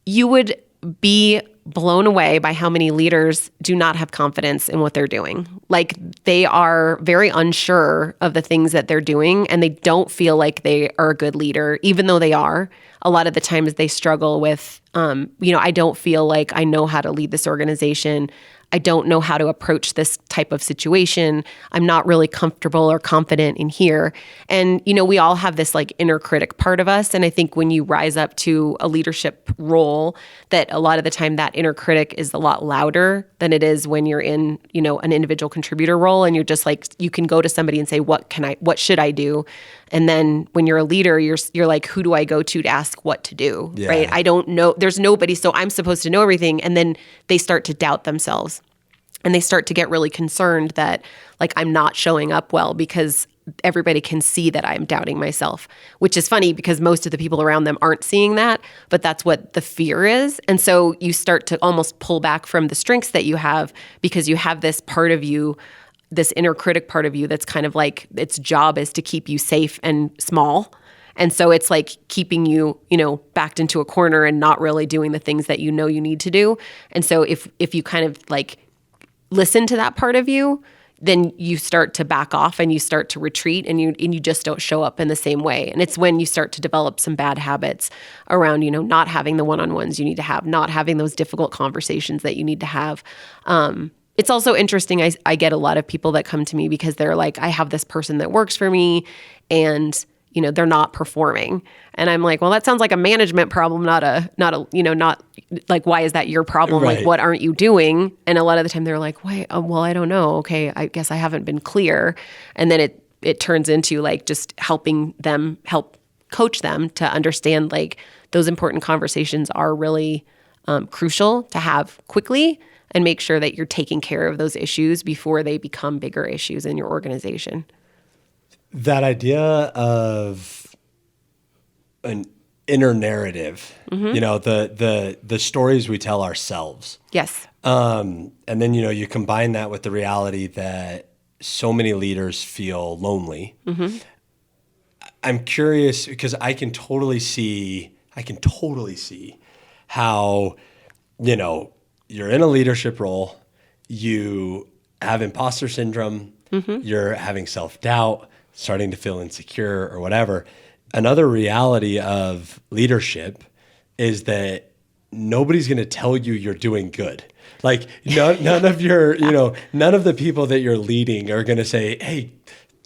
you would be blown away by how many leaders do not have confidence in what they're doing. Like, they are very unsure of the things that they're doing, and they don't feel like they are a good leader, even though they are. A lot of the times they struggle with, I don't feel like I know how to lead this organization. I don't know how to approach this type of situation. I'm not really comfortable or confident in here. And, we all have this like inner critic part of us. And I think when you rise up to a leadership role, that a lot of the time that inner critic is a lot louder than it is when you're in, an individual contributor role. And you're just like, you can go to somebody and say, what should I do? And then when you're a leader, you're like, who do I go to ask what to do? Yeah. Right? I don't know. There's nobody. So I'm supposed to know everything. And then they start to doubt themselves. And they start to get really concerned that, like, I'm not showing up well because everybody can see that I'm doubting myself, which is funny because most of the people around them aren't seeing that, but that's what the fear is. And so you start to almost pull back from the strengths that you have, because you have this part of you, this inner critic part of you that's kind of like, its job is to keep you safe and small. And so it's like keeping you, backed into a corner and not really doing the things that you need to do. And so if you kind of like listen to that part of you, then you start to back off and you start to retreat, and you just don't show up in the same way. And it's when you start to develop some bad habits around, not having the one-on-ones you need to have, not having those difficult conversations that you need to have. It's also interesting. I get a lot of people that come to me because they're like, I have this person that works for me, and they're not performing. And I'm like, well, that sounds like a management problem, not like, why is that your problem? Right. Like, what aren't you doing? And a lot of the time they're like, wait, well, I don't know. Okay, I guess I haven't been clear. And then it turns into like just help coach them to understand, like, those important conversations are really crucial to have quickly, and make sure that you're taking care of those issues before they become bigger issues in your organization. That idea of an inner narrative, the stories we tell ourselves. Yes. And then, you combine that with the reality that so many leaders feel lonely. Mm-hmm. I'm curious because I can totally see how, you're in a leadership role, you have imposter syndrome, mm-hmm. you're having self-doubt, starting to feel insecure or whatever. Another reality of leadership is that nobody's going to tell you you're doing good. Like none of your, none of the people that you're leading are going to say, hey,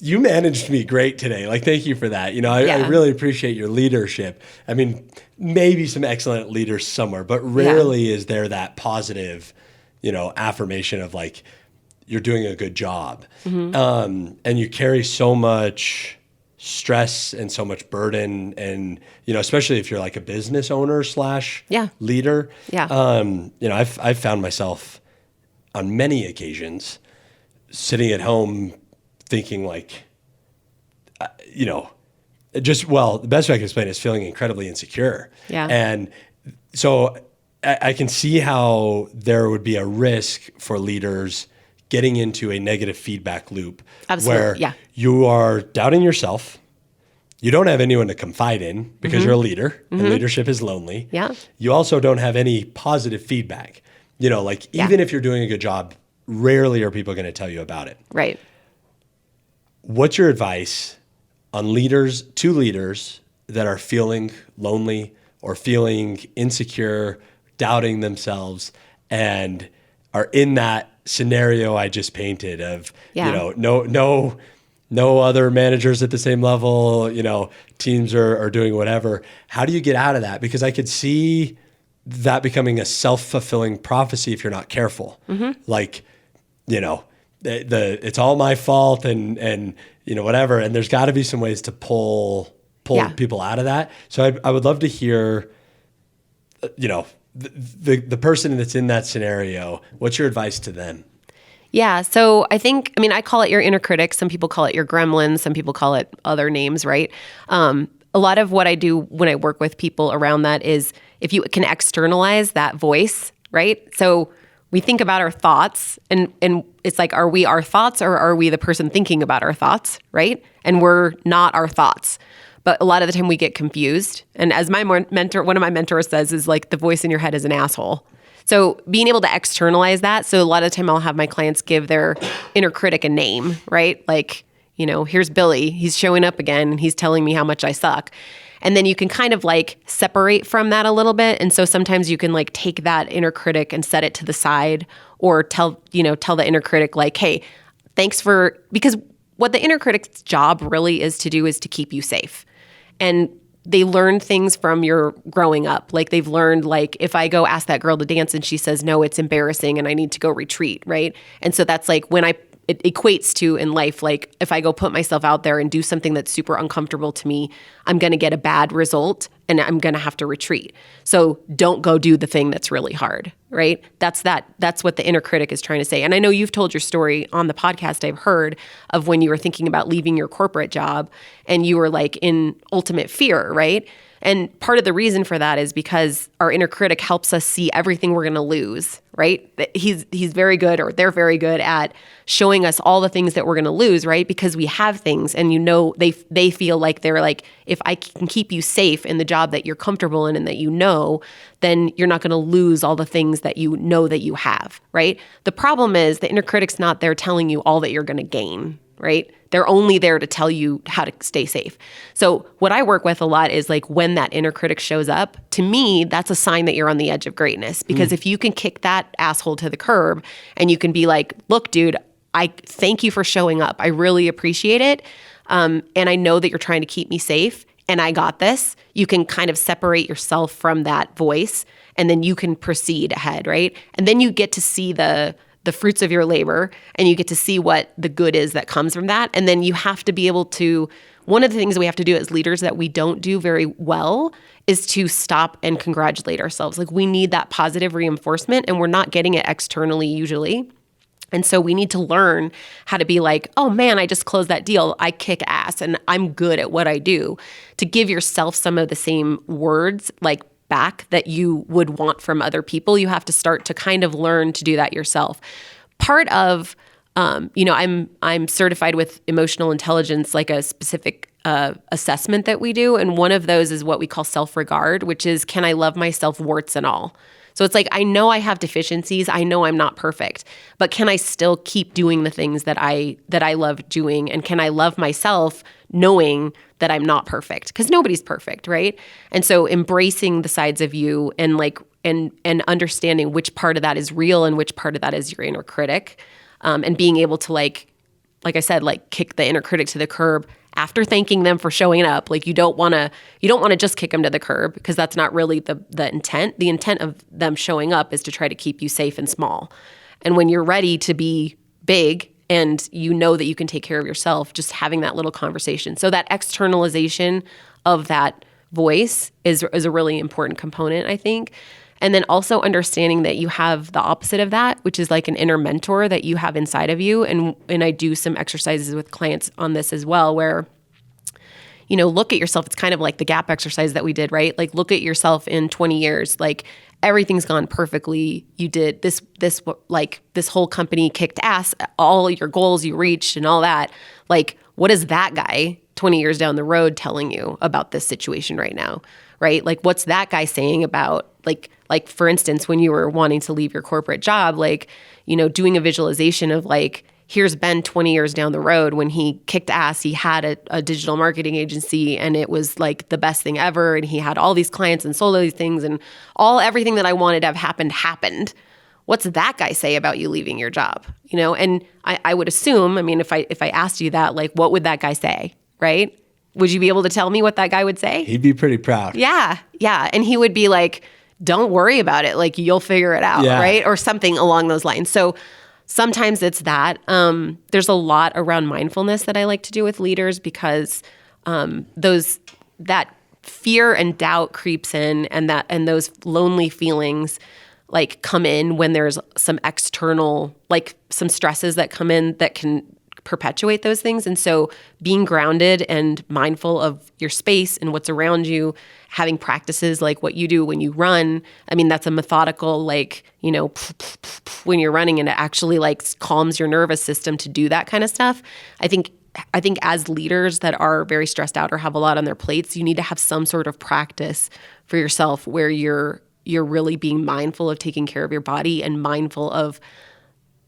you managed me great today. Like, thank you for that. I really appreciate your leadership. I mean, maybe some excellent leaders somewhere, but rarely is there that positive, affirmation of like, you're doing a good job. Mm-hmm. And you carry so much stress and so much burden, and, especially if you're like a business owner / leader. Yeah. I've found myself on many occasions sitting at home thinking like, the best way I can explain it is feeling incredibly insecure. Yeah. And so I can see how there would be a risk for leaders getting into a negative feedback loop. Absolutely. Where you are doubting yourself. You don't have anyone to confide in because mm-hmm. you're a leader, mm-hmm. and leadership is lonely. Yeah. You also don't have any positive feedback. Even if you're doing a good job, rarely are people going to tell you about it. Right. what's your advice on two leaders that are feeling lonely or feeling insecure, doubting themselves, and are in that scenario I just painted of, Yeah. no other managers at the same level, teams are doing whatever. How do you get out of that? Because I could see that becoming a self-fulfilling prophecy if you're not careful. Like, it's all my fault and whatever. And there's got to be some ways to pull Yeah. people out of that. So I would love to hear, the person that's in that scenario. What's your advice to them? Yeah. So I call it your inner critic. Some people call it your gremlin. Some people call it other names, right? A lot of what I do when I work with people around that is if you can externalize that voice, right? So we think about our thoughts and it's like, are we our thoughts or are we the person thinking about our thoughts, right? And we're not our thoughts. But a lot of the time we get confused. And as one of my mentors says, is like the voice in your head is an asshole. So being able to externalize that. So a lot of the time I'll have my clients give their inner critic a name, right? Like, here's Billy. He's showing up again and he's telling me how much I suck. And then you can kind of like separate from that a little bit. And so sometimes you can like take that inner critic and set it to the side or tell the inner critic like, hey, because what the inner critic's job really is to do is to keep you safe. And they learn things from your growing up. Like they've learned, like, if I go ask that girl to dance and she says, no, it's embarrassing and I need to go retreat, right? And so that's like it equates to in life, like if I go put myself out there and do something that's super uncomfortable to me, I'm going to get a bad result and I'm going to have to retreat. So don't go do the thing that's really hard, right? That's what the inner critic is trying to say. And I know you've told your story on the podcast I've heard of when you were thinking about leaving your corporate job and you were like in ultimate fear, right? And part of the reason for that is because our inner critic helps us see everything we're going to lose, right? He's very good, or they're very good at showing us all the things that we're going to lose, right? Because we have things and they feel like they're like, if I can keep you safe in the job that you're comfortable in and that then you're not going to lose all the things that you know that you have, right? The problem is the inner critic's not there telling you all that you're going to gain, right? They're only there to tell you how to stay safe. So what I work with a lot is like when that inner critic shows up, to me, that's a sign that you're on the edge of greatness. Because if you can kick that asshole to the curb and you can be like, look, dude, I thank you for showing up. I really appreciate it. And I know that you're trying to keep me safe and I got this. You can kind of separate yourself from that voice and then you can proceed ahead, right? And then you get to see the fruits of your labor and you get to see what the good is that comes from that. And then you have to be able to, one of the things we have to do as leaders that we don't do very well is to stop and congratulate ourselves. Like we need that positive reinforcement and we're not getting it externally usually. And so we need to learn how to be like, oh man, I just closed that deal. I kick ass and I'm good at what I do. To give yourself some of the same words like back that you would want from other people, you have to start to kind of learn to do that yourself. Part of, I'm certified with emotional intelligence, like a specific assessment that we do. And one of those is what we call self-regard, which is, can I love myself warts and all? So it's like, I know I have deficiencies. I know I'm not perfect, but can I still keep doing the things that I love doing? And can I love myself knowing that I'm not perfect? Because nobody's perfect, right? And so embracing the sides of you and like, and understanding which part of that is real and which part of that is your inner critic, and being able to like I said, like kick the inner critic to the curb after thanking them for showing up. Like you don't want to just kick them to the curb because that's not really the intent. The intent of them showing up is to try to keep you safe and small. And when you're ready to be big and you know that you can take care of yourself, just having that little conversation. So that externalization of that voice is a really important component, I think. And then also understanding that you have the opposite of that, which is like an inner mentor that you have inside of you. And I do some exercises with clients on this as well, where, look at yourself. It's kind of like the gap exercise that we did, right? Like look at yourself in 20 years, like everything's gone perfectly. You did this whole company kicked ass, all your goals you reached and all that. Like, what is that guy 20 years down the road telling you about this situation right now? Right? Like, what's that guy saying about like, for instance, when you were wanting to leave your corporate job, like, doing a visualization of like, here's Ben 20 years down the road when he kicked ass. He had a digital marketing agency and it was like the best thing ever. And he had all these clients and sold all these things and everything that I wanted to have happened. What's that guy say about you leaving your job? And I would assume, I mean, if I asked you that, like, what would that guy say, right? Would you be able to tell me what that guy would say? He'd be pretty proud. Yeah. Yeah. And he would be like, don't worry about it. Like, you'll figure it out, right? Or something along those lines. So sometimes it's that. There's a lot around mindfulness that I like to do with leaders because that fear and doubt creeps in and those lonely feelings like come in when there's some external, like some stresses that come in that can perpetuate those things. And so being grounded and mindful of your space and what's around you, having practices like what you do when you run. I mean, that's a methodical, like, when you're running, and it actually like calms your nervous system to do that kind of stuff. I think as leaders that are very stressed out or have a lot on their plates, you need to have some sort of practice for yourself where you're really being mindful of taking care of your body and mindful of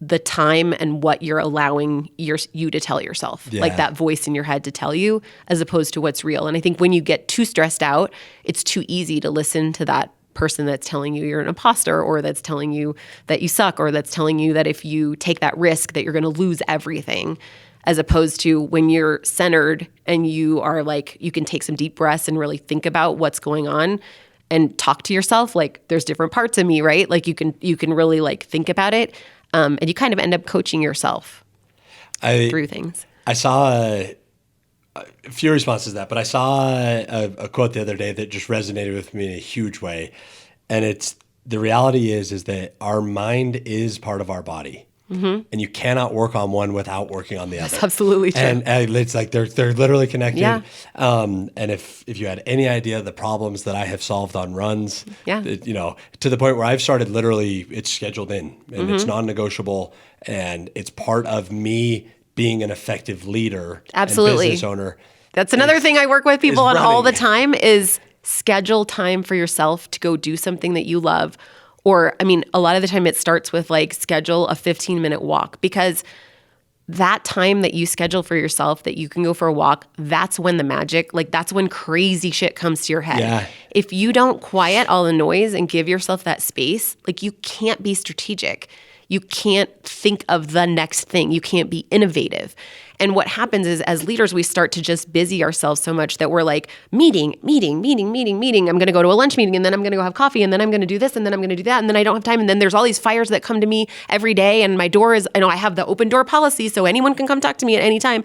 the time and what you're allowing you to tell yourself, like that voice in your head to tell you, as opposed to what's real. And I think when you get too stressed out, it's too easy to listen to that person that's telling you you're an imposter, or that's telling you that you suck, or that's telling you that if you take that risk that you're going to lose everything, as opposed to when you're centered and you are like, you can take some deep breaths and really think about what's going on and talk to yourself. Like, there's different parts of me, right? Like you can really like think about it. And you kind of end up coaching yourself through things. I saw a few responses to that, but I saw a quote the other day that just resonated with me in a huge way. And it's, the reality is that our mind is part of our body. Mm-hmm. And you cannot work on one without working on the other. That's absolutely true. And it's like they're literally connected. Yeah. And if you had any idea the problems that I have solved on runs, to the point where I've started literally, it's scheduled in and it's non-negotiable, and it's part of me being an effective leader and business owner. That's another thing I work with people on all the time is schedule time for yourself to go do something that you love. Or, I mean, a lot of the time it starts with like schedule a 15-minute walk, because that time that you schedule for yourself that you can go for a walk, that's when the magic, like that's when crazy shit comes to your head. Yeah. If you don't quiet all the noise and give yourself that space, like you can't be strategic. You can't think of the next thing. You can't be innovative. And what happens is, as leaders, we start to just busy ourselves so much that we're like, meeting. I'm going to go to a lunch meeting, and then I'm going to go have coffee, and then I'm going to do this, and then I'm going to do that, and then I don't have time. And then there's all these fires that come to me every day, and my door is, I have the open door policy, so anyone can come talk to me at any time.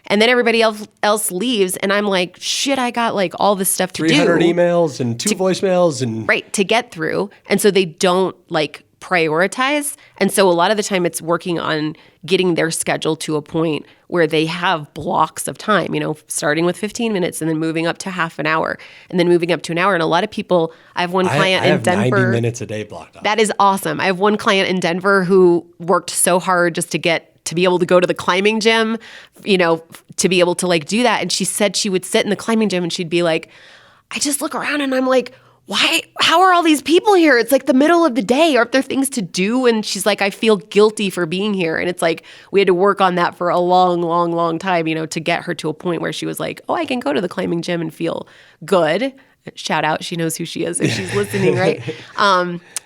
And then everybody else leaves, and I'm like, shit, I got like all this stuff to do. 300 emails and 2 voicemails and right, to get through. And so they don't like prioritize. And so a lot of the time it's working on getting their schedule to a point where they have blocks of time, starting with 15 minutes and then moving up to half an hour and then moving up to an hour. And a lot of people, I have one client in Denver. 90 minutes a day blocked off. That is awesome. I have one client in Denver who worked so hard just to be able to go to the climbing gym, to be able to like do that. And she said she would sit in the climbing gym and she'd be like, I just look around and I'm like, why? How are all these people here? It's like the middle of the day. Aren't there things to do? And she's like, I feel guilty for being here. And it's like, we had to work on that for a long, long, long time, to get her to a point where she was like, oh, I can go to the climbing gym and feel good. Shout out. She knows who she is if she's listening, right?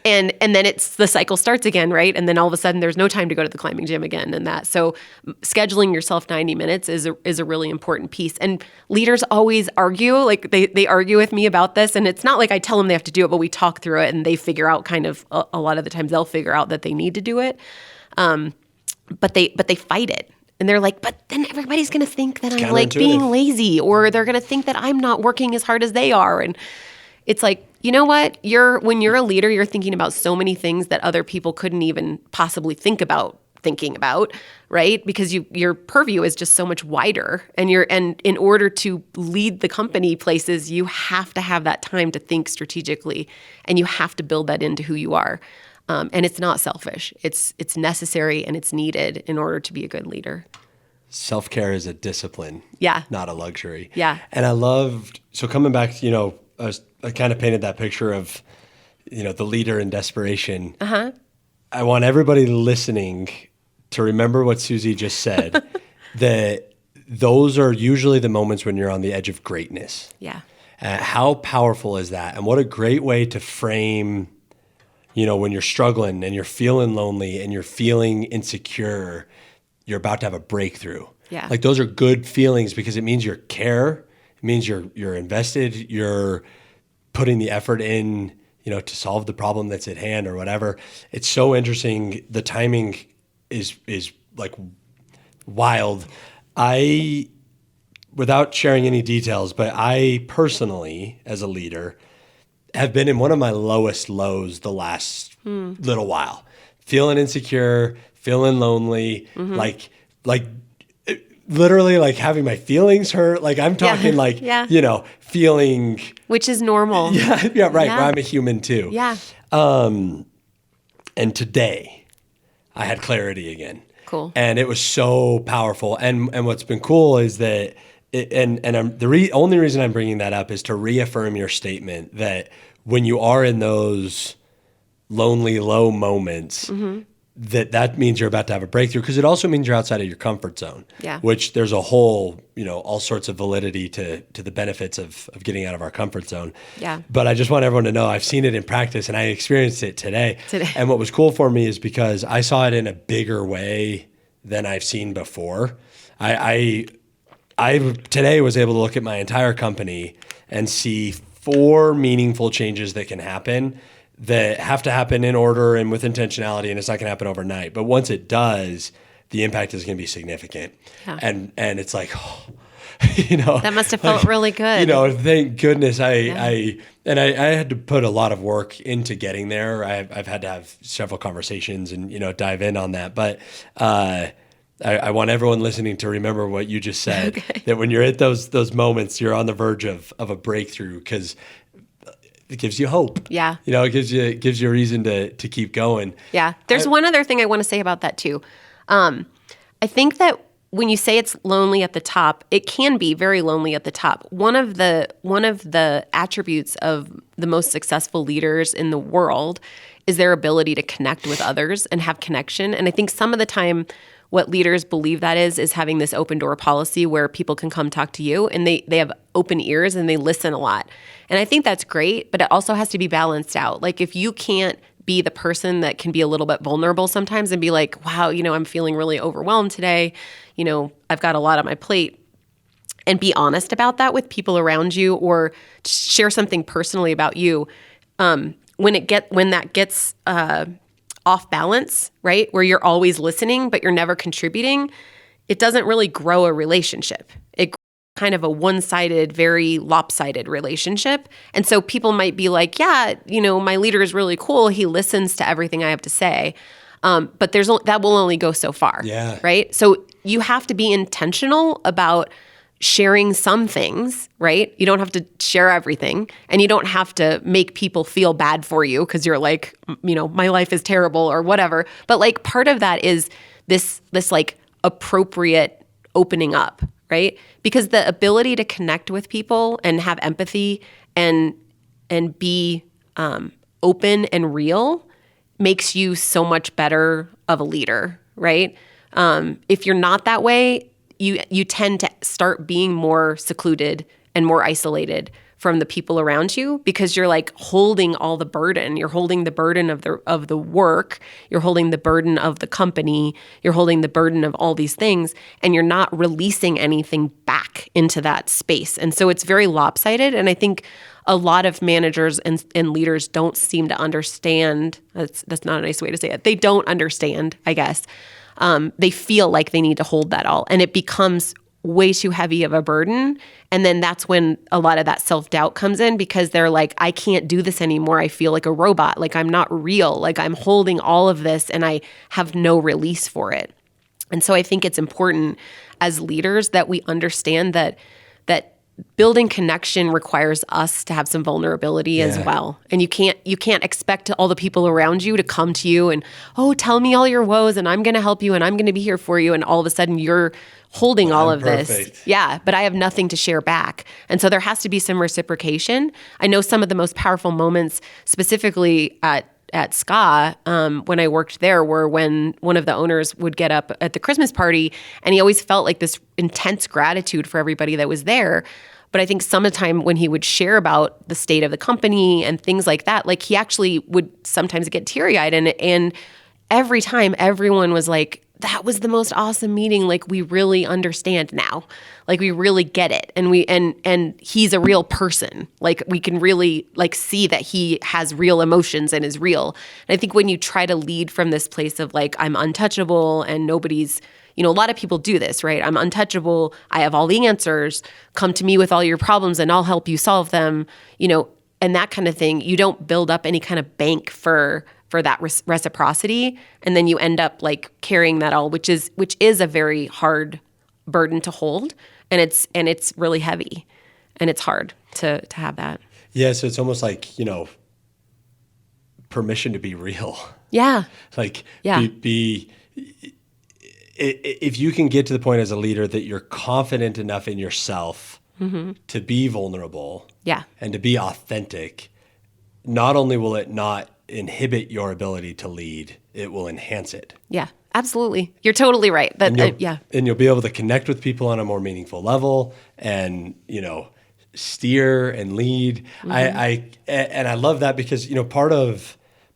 And then the cycle starts again, right? And then all of a sudden there's no time to go to the climbing gym again and that. So scheduling yourself 90 minutes is a really important piece. And leaders always argue, like they argue with me about this. And it's not like I tell them they have to do it, but we talk through it and they figure out kind of a lot of the times they'll figure out that they need to do it. But they fight it. And they're like, but then everybody's going to think that I'm like being lazy, or they're going to think that I'm not working as hard as they are. And it's like, you know what? When you're a leader, you're thinking about so many things that other people couldn't even possibly think about thinking about, right? Because your purview is just so much wider. And in order to lead the company places, you have to have that time to think strategically, and you have to build that into who you are. And it's not selfish. It's necessary and it's needed in order to be a good leader. Self-care is a discipline, not a luxury. Yeah. And I loved, so coming back, I kind of painted that picture of, the leader in desperation. Uh-huh. I want everybody listening to remember what Suzy just said, that those are usually the moments when you're on the edge of greatness. Yeah. How powerful is that? And what a great way to frame, when you're struggling and you're feeling lonely and you're feeling insecure, you're about to have a breakthrough. Yeah. Like those are good feelings because it means you care. It means you're invested. You're putting the effort in, to solve the problem that's at hand or whatever. It's so interesting. The timing is like wild. Without sharing any details, but I personally, as a leader, have been in one of my lowest lows the last little while. Feeling insecure, feeling lonely, like literally like having my feelings hurt. Like I'm talking feeling. Which is normal. Yeah, right. Yeah. Where I'm a human too. Yeah. And today I had clarity again. Cool. And it was so powerful. And what's been cool is that, only reason I'm bringing that up is to reaffirm your statement that when you are in those lonely, low moments, that means you're about to have a breakthrough, because it also means you're outside of your comfort zone. Yeah. Which there's a whole, all sorts of validity to the benefits of getting out of our comfort zone. Yeah. But I just want everyone to know I've seen it in practice and I experienced it today. And what was cool for me is because I saw it in a bigger way than I've seen before. I today was able to look at my entire company and see 4 meaningful changes that can happen, that have to happen in order and with intentionality, and it's not going to happen overnight. But once it does, the impact is going to be significant. Yeah. And it's like, that must have felt really good. Thank goodness I had to put a lot of work into getting there. I've had to have several conversations and dive in on that, but I want everyone listening to remember what you just said, that when you're at those moments, you're on the verge of a breakthrough, because it gives you hope. Yeah. It gives you a reason to keep going. Yeah. There's one other thing I want to say about that too. I think that when you say it's lonely at the top, it can be very lonely at the top. One of the attributes of the most successful leaders in the world is their ability to connect with others and have connection. And I think some of the time what leaders believe that is having this open door policy where people can come talk to you and they have open ears and they listen a lot. And I think that's great, but it also has to be balanced out. Like if you can't be the person that can be a little bit vulnerable sometimes and be like, wow, I'm feeling really overwhelmed today. I've got a lot on my plate. And be honest about that with people around you, or share something personally about you. When that gets off balance, right? Where you're always listening, but you're never contributing, it doesn't really grow a relationship. It kind of a one-sided, very lopsided relationship. And so people might be like, yeah, my leader is really cool. He listens to everything I have to say. But that will only go so far. Yeah. Right? So you have to be intentional about sharing some things, right? You don't have to share everything, and you don't have to make people feel bad for you because you're like, my life is terrible or whatever. But like part of that is this like appropriate opening up, right? Because the ability to connect with people and have empathy and be open and real makes you so much better of a leader, right? If you're not that way, you tend to start being more secluded and more isolated from the people around you, because you're like holding all the burden. You're holding the burden of the work. You're holding the burden of the company. You're holding the burden of all these things, and you're not releasing anything back into that space. And so it's very lopsided. And I think a lot of managers and leaders don't seem to understand. That's not a nice way to say it. They don't understand, I guess. They feel like they need to hold that all, and it becomes way too heavy of a burden. And then that's when a lot of that self-doubt comes in, because they're like, I can't do this anymore. I feel like a robot. Like I'm not real. Like I'm holding all of this and I have no release for it. And so I think it's important as leaders that we understand that building connection requires us to have some vulnerability as well. And you can't expect all the people around you to come to you and, tell me all your woes and I'm going to help you and I'm going to be here for you. And all of a sudden you're holding all of this. Yeah, but I have nothing to share back. And so there has to be some reciprocation. I know some of the most powerful moments, specifically at SCA, when I worked there, were when one of the owners would get up at the Christmas party, and he always felt like this intense gratitude for everybody that was there. But I think some of the time when he would share about the state of the company and things like that, like he actually would sometimes get teary-eyed. And every time everyone was like, that was the most awesome meeting. Like, we really understand now. Like, we really get it. And he's a real person. Like, we can really like see that he has real emotions and is real. And I think when you try to lead from this place of like, I'm untouchable and nobody's, a lot of people do this, right? I'm untouchable. I have all the answers. Come to me with all your problems and I'll help you solve them, and that kind of thing. You don't build up any kind of bank for that reciprocity. And then you end up like carrying that all, which is a very hard burden to hold. And it's really heavy and it's hard to have that. Yeah. So it's almost like, permission to be real. Yeah. Like yeah. If you can get to the point as a leader that you're confident enough in yourself to be vulnerable and to be authentic, not only will it not inhibit your ability to lead, it will enhance it. Yeah, absolutely. You're totally right. And you'll be able to connect with people on a more meaningful level and, steer and lead. I love that because,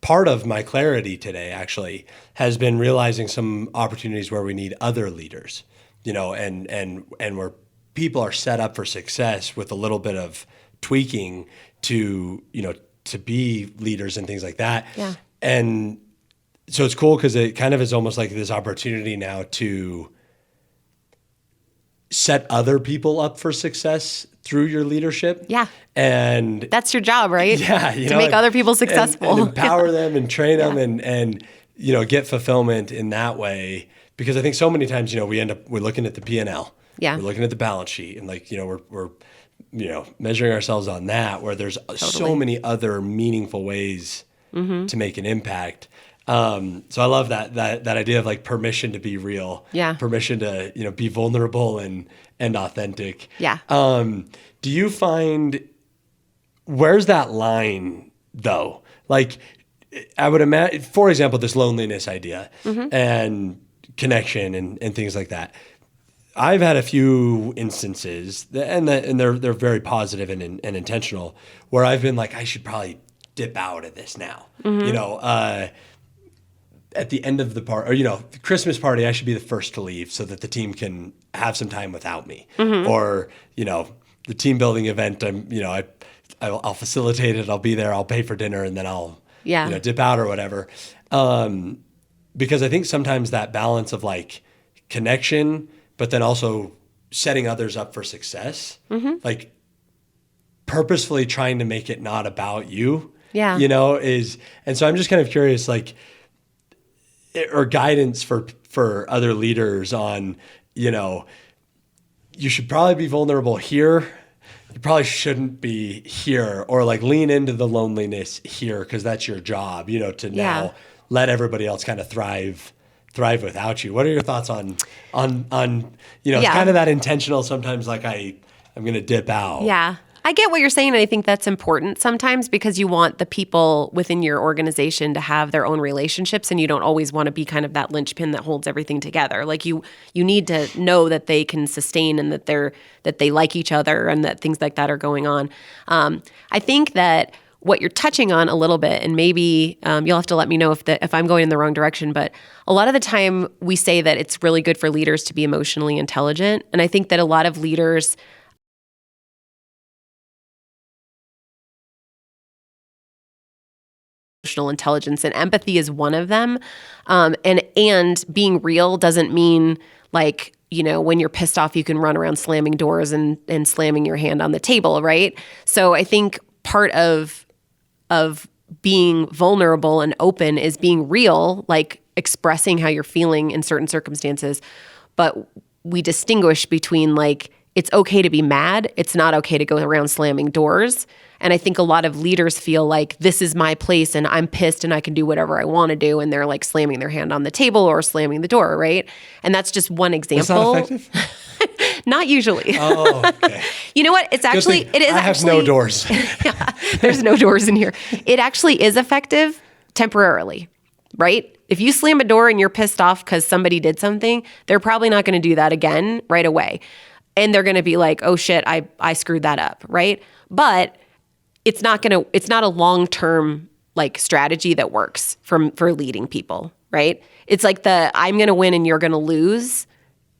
part of my clarity today actually has been realizing some opportunities where we need other leaders, and where people are set up for success with a little bit of tweaking to be leaders and things like that. Yeah. And so it's cool because it kind of is almost like this opportunity now to set other people up for success through your leadership. Yeah. And that's your job, right? Yeah. To make other people successful. And empower them and train them and get fulfillment in that way. Because I think so many times, we're looking at the P&L. Yeah. We're looking at the balance sheet and we're measuring ourselves on that, where there's so many other meaningful ways to make an impact. So I love that idea of like permission to be real, permission to, be vulnerable and authentic. Yeah. Do you find, where's that line though? Like I would imagine, for example, this loneliness idea and connection and things like that. I've had a few instances, and they're very positive and intentional, where I've been like, I should probably dip out of this now. At the end of the the Christmas party, I should be the first to leave so that the team can have some time without me. Or the team building event, I'll facilitate it. I'll be there. I'll pay for dinner, and then I'll dip out or whatever. Because I think sometimes that balance of like connection, but then also setting others up for success, like purposefully trying to make it not about you, and so I'm just kind of curious, like, or guidance for other leaders on, you should probably be vulnerable here. You probably shouldn't be here, or like lean into the loneliness here because that's your job, to now let everybody else kind of thrive without you. What are your thoughts on it's kind of that intentional sometimes, like I'm going to dip out. Yeah. I get what you're saying, and I think that's important sometimes because you want the people within your organization to have their own relationships, and you don't always want to be kind of that linchpin that holds everything together. Like you need to know that they can sustain and that they like each other and that things like that are going on. I think that what you're touching on a little bit, and maybe you'll have to let me know if I'm going in the wrong direction, but a lot of the time we say that it's really good for leaders to be emotionally intelligent, and I think that a lot of leaders emotional intelligence, and empathy is one of them. And being real doesn't mean like, when you're pissed off, you can run around slamming doors and slamming your hand on the table, right? So I think part of being vulnerable and open is being real, like expressing how you're feeling in certain circumstances. But we distinguish between like, it's okay to be mad. It's not okay to go around slamming doors. And I think a lot of leaders feel like this is my place and I'm pissed and I can do whatever I want to do. And they're like slamming their hand on the table or slamming the door, right? And that's just one example. That's not effective? Not usually. Oh, okay. You know what? It is I have actually. no doors. There's no doors in here. It actually is effective temporarily, right? If you slam a door and you're pissed off because somebody did something, they're probably not going to do that again right away. And they're going to be like, oh shit, I screwed that up, right? But it's not a long-term like strategy that works for leading people, right? It's like I'm going to win and you're going to lose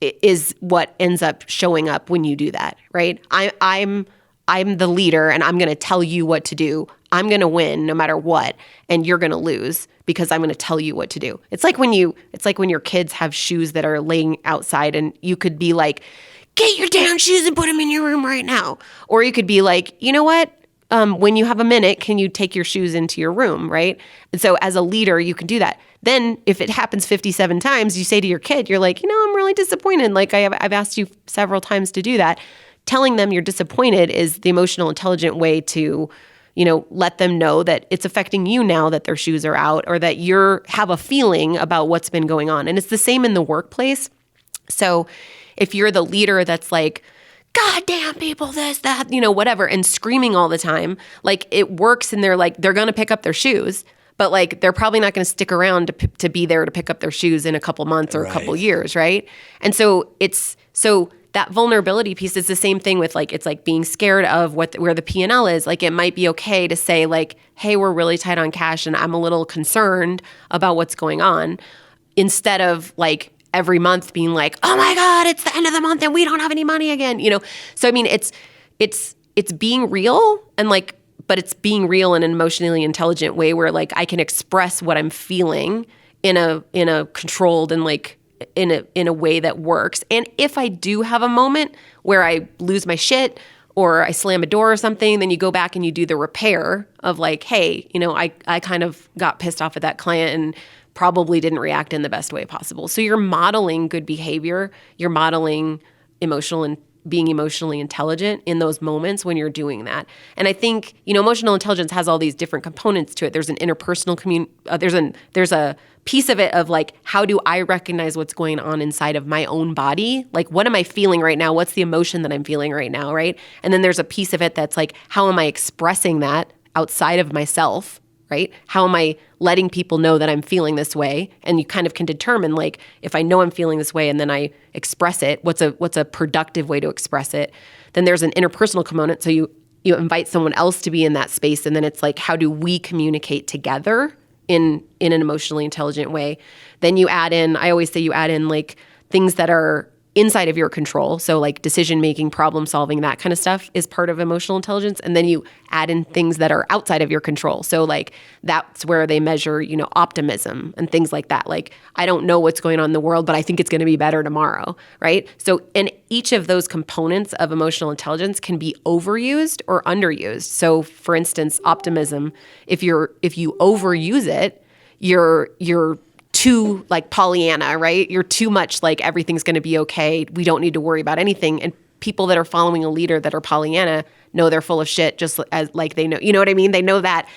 is what ends up showing up when you do that, right? I'm the leader and I'm going to tell you what to do. I'm going to win no matter what, and you're going to lose because I'm going to tell you what to do. It's like when your kids have shoes that are laying outside and you could be like, get your damn shoes and put them in your room right now. Or you could be like, you know what? When you have a minute, can you take your shoes into your room, right? And so as a leader, you can do that. Then if it happens 57 times, you say to your kid, you're like, I'm really disappointed. Like I've asked you several times to do that. Telling them you're disappointed is the emotional intelligent way to, let them know that it's affecting you now that their shoes are out or that have a feeling about what's been going on. And it's the same in the workplace. So if you're the leader that's like, God damn people, this, that, whatever, and screaming all the time, like it works and they're going to pick up their shoes, but like they're probably not going to stick around to be there to pick up their shoes in a couple months or a couple years, right? And so that vulnerability piece is the same thing with like, it's like being scared of where the P&L is. Like it might be okay to say like, hey, we're really tight on cash and I'm a little concerned about what's going on, instead of like every month being like, oh my God, it's the end of the month and we don't have any money again, So I mean, it's being real and like, but it's being real in an emotionally intelligent way where like I can express what I'm feeling in a controlled and like in a way that works. And if I do have a moment where I lose my shit or I slam a door or something, then you go back and you do the repair of like, hey, I kind of got pissed off at that client and probably didn't react in the best way possible. So you're modeling good behavior. You're modeling being emotionally intelligent in those moments when you're doing that. And I think, emotional intelligence has all these different components to it. There's an interpersonal there's a piece of it of like, how do I recognize what's going on inside of my own body? Like, what am I feeling right now? What's the emotion that I'm feeling right now, right? And then there's a piece of it that's like, how am I expressing that outside of myself, right? How am I letting people know that I'm feeling this way? And you kind of can determine like, if I know I'm feeling this way and then I express it, what's a productive way to express it? Then there's an interpersonal component. So you invite someone else to be in that space. And then it's like, how do we communicate together in an emotionally intelligent way? Then you add in, I always say you add in like things that are inside of your control. So like decision-making, problem solving, that kind of stuff is part of emotional intelligence. And then you add in things that are outside of your control. So like that's where they measure, optimism and things like that. Like, I don't know what's going on in the world, but I think it's going to be better tomorrow, right? So, and each of those components of emotional intelligence can be overused or underused. So for instance, optimism, if you overuse it, you're too like Pollyanna, right? You're too much like everything's going to be okay. We don't need to worry about anything. And people that are following a leader that are Pollyanna know they're full of shit, just as like they know, you know what I mean? They know that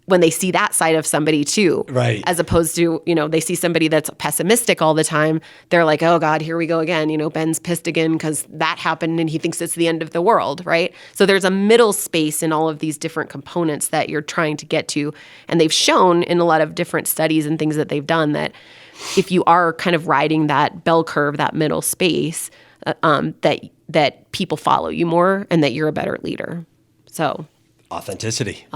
when they see that side of somebody too, right? As opposed to, they see somebody that's pessimistic all the time. They're like, oh God, here we go again. Ben's pissed again because that happened and he thinks it's the end of the world, right? So there's a middle space in all of these different components that you're trying to get to. And they've shown in a lot of different studies and things that they've done that if you are kind of riding that bell curve, that middle space, that people follow you more and that you're a better leader. So authenticity,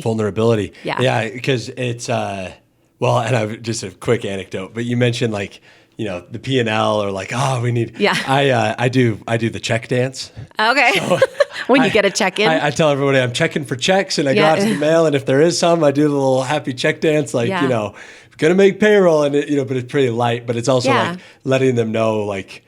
vulnerability. Yeah. Because it's, well, and I've just a quick anecdote, but you mentioned like, the P&L or like, oh, we need, I do the check dance. Okay. So when you get a check in, I tell everybody I'm checking for checks and I go out to the mail. And if there is some, I do the little happy check dance, like, going to make payroll and it, but it's pretty light, but it's also like letting them know, like,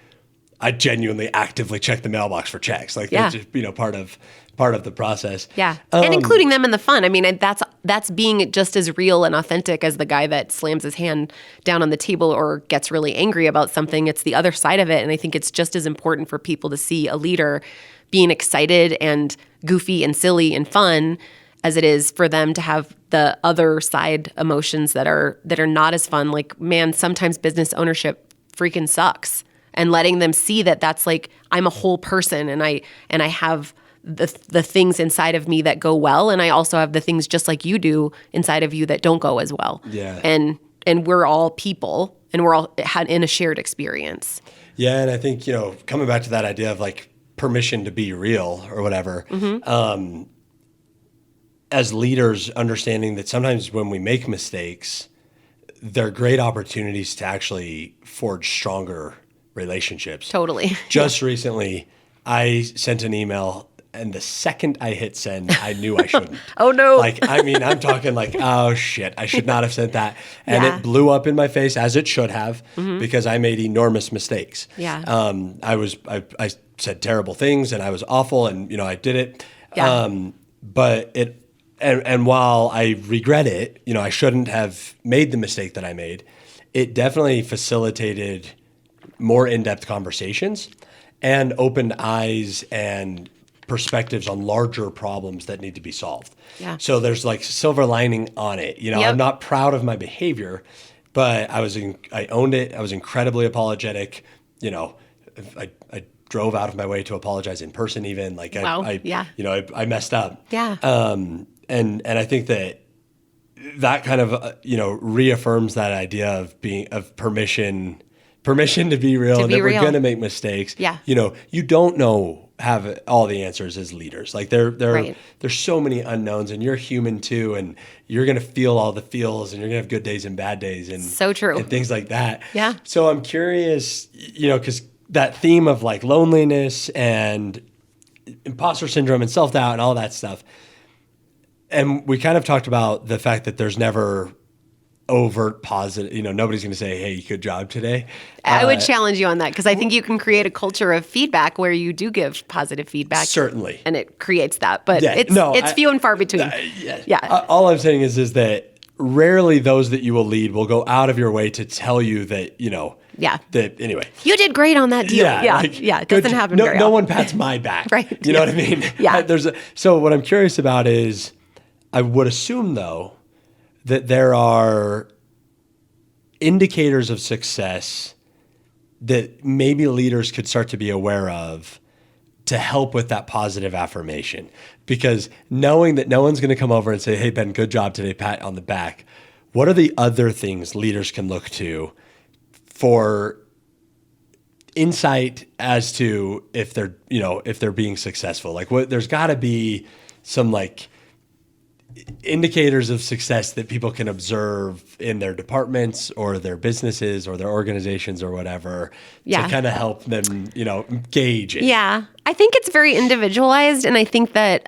I genuinely actively check the mailbox for checks. Like that's just, part of the process. Yeah. And including them in the fun. I mean, that's being just as real and authentic as the guy that slams his hand down on the table or gets really angry about something. It's the other side of it. And I think it's just as important for people to see a leader being excited and goofy and silly and fun as it is for them to have the other side emotions that are not as fun. Like, man, sometimes business ownership freaking sucks. And letting them see that that's like, I'm a whole person and I have the things inside of me that go well, and I also have the things just like you do inside of you that don't go as well. Yeah. And we're all people, and we're all in a shared experience. Yeah, and I think, coming back to that idea of like permission to be real or whatever, as leaders, understanding that sometimes when we make mistakes, they're great opportunities to actually forge stronger relationships. Totally. Just recently, I sent an email, and the second I hit send, I knew I shouldn't. Oh, no. I'm talking like, oh shit, I should not have sent that. And it blew up in my face, as it should have, because I made enormous mistakes. Yeah. I said terrible things, and I was awful, and I did it. Yeah. But and while I regret it, I shouldn't have made the mistake that I made. It definitely facilitated more in-depth conversations and opened eyes and perspectives on larger problems that need to be solved. Yeah. So there's like silver lining on it. Yep. I'm not proud of my behavior, but I owned it. I was incredibly apologetic. I drove out of my way to apologize in person even. Like wow. I messed up. Yeah. And I think that kind of reaffirms that idea of permission to be real, and that we're going to make mistakes. Yeah. You don't have all the answers as leaders. Like Right. there's so many unknowns, and you're human too, and you're going to feel all the feels, and you're going to have good days and bad days, and so true, and things like that. Yeah. So I'm curious, because that theme of like loneliness and imposter syndrome and self-doubt and all that stuff. And we kind of talked about the fact that there's never overt positive, nobody's going to say, hey, good job today. I would challenge you on that, because I think you can create a culture of feedback where you do give positive feedback. Certainly. And it creates that, but it's few and far between. Yeah. All I'm saying is that rarely those that you will lead will go out of your way to tell you that, that anyway. You did great on that deal. Yeah. It doesn't happen very often. No one pats my back. Right. You know what I mean? Yeah. So what I'm curious about is, I would assume though, that there are indicators of success that maybe leaders could start to be aware of to help with that positive affirmation. Because knowing that no one's going to come over and say, hey, Ben, good job today, pat on the back. What are the other things leaders can look to for insight as to if they're being successful? Like, there's got to be some like indicators of success that people can observe in their departments or their businesses or their organizations or whatever to kind of help them, gauge it. Yeah. I think it's very individualized. And I think that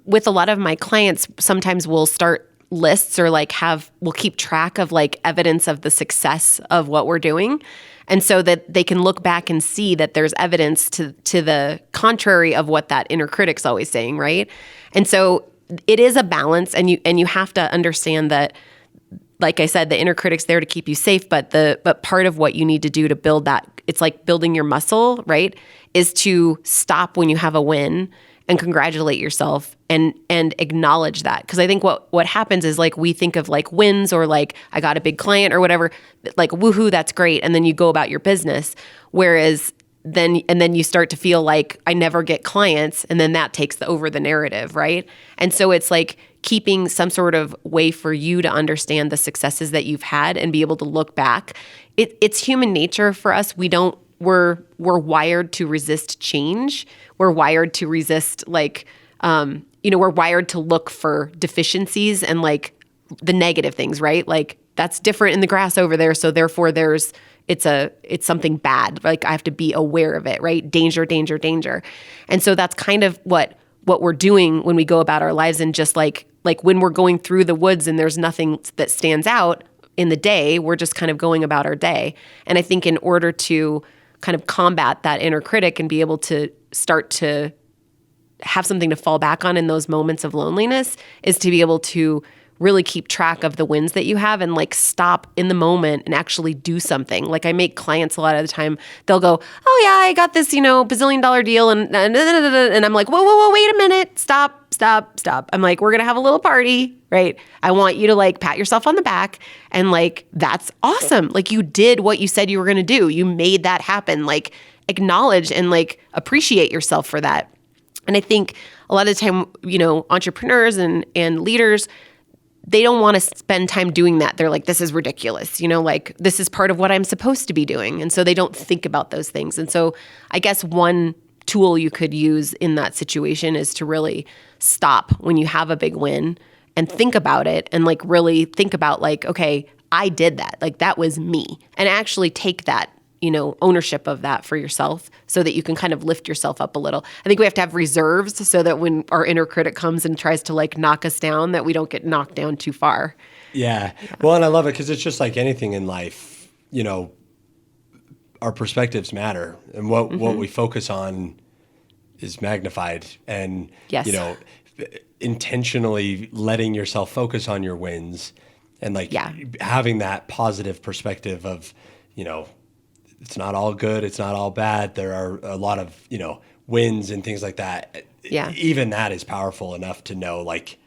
with a lot of my clients, sometimes we'll start lists or we'll keep track of evidence of the success of what we're doing. And so that they can look back and see that there's evidence to the contrary of what that inner critic's always saying, right? And so it is a balance, and you have to understand that, like I said, the inner critic's there to keep you safe, but part of what you need to do to build that, it's like building your muscle, right? Is to stop when you have a win and congratulate yourself and acknowledge that. Because I think what happens is we think of wins or I got a big client or whatever, woohoo, that's great, and then you go about your business. Whereas then you start to feel like I never get clients, and then that takes over the narrative, right? And so it's keeping some sort of way for you to understand the successes that you've had and be able to look back. It's human nature for us. We're wired to resist change. We're wired to resist we're wired to look for deficiencies and the negative things, right? That's different in the grass over there, so therefore it's something bad. I have to be aware of it, right? Danger, danger, danger. And so that's kind of what we're doing when we go about our lives, and just like when we're going through the woods and there's nothing that stands out in the day, we're just kind of going about our day. And I think in order to kind of combat that inner critic and be able to start to have something to fall back on in those moments of loneliness is to be able to really keep track of the wins that you have and stop in the moment and actually do something. I make clients a lot of the time, they'll go, oh yeah, I got this, bazillion-dollar deal. And I'm like, whoa, wait a minute. Stop. I'm like, we're going to have a little party, right? I want you to pat yourself on the back and that's awesome. You did what you said you were going to do. You made that happen. Acknowledge and appreciate yourself for that. And I think a lot of the time, entrepreneurs and leaders, they don't want to spend time doing that. They're like, this is ridiculous. Like this is part of what I'm supposed to be doing. And so they don't think about those things. And so I guess one tool you could use in that situation is to really stop when you have a big win and think about it and like really think about like, okay, I did that. Like that was me. And actually take that, ownership of that for yourself so that you can kind of lift yourself up a little. I think we have to have reserves so that when our inner critic comes and tries to like knock us down, that we don't get knocked down too far. Yeah. Well, and I love it because it's just like anything in life, our perspectives matter, and what we focus on is magnified. And, Yes. Intentionally letting yourself focus on your wins and like having that positive perspective of, it's not all good. It's not all bad. There are a lot of, wins and things like that. Yeah. Even that is powerful enough to know, like,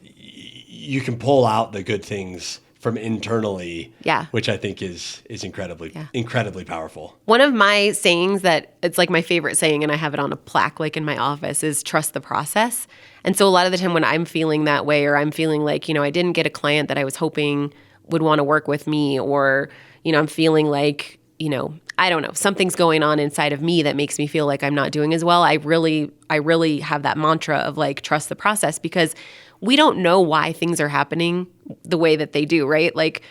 you can pull out the good things from internally, which I think is incredibly powerful. One of my sayings that it's like my favorite saying, and I have it on a plaque like in my office, is trust the process. And so a lot of the time when I'm feeling that way, or I'm feeling like, I didn't get a client that I was hoping would want to work with me, or, I'm feeling like, I don't know, something's going on inside of me that makes me feel like I'm not doing as well. I really have that mantra of like, trust the process, because we don't know why things are happening the way that they do, right? Like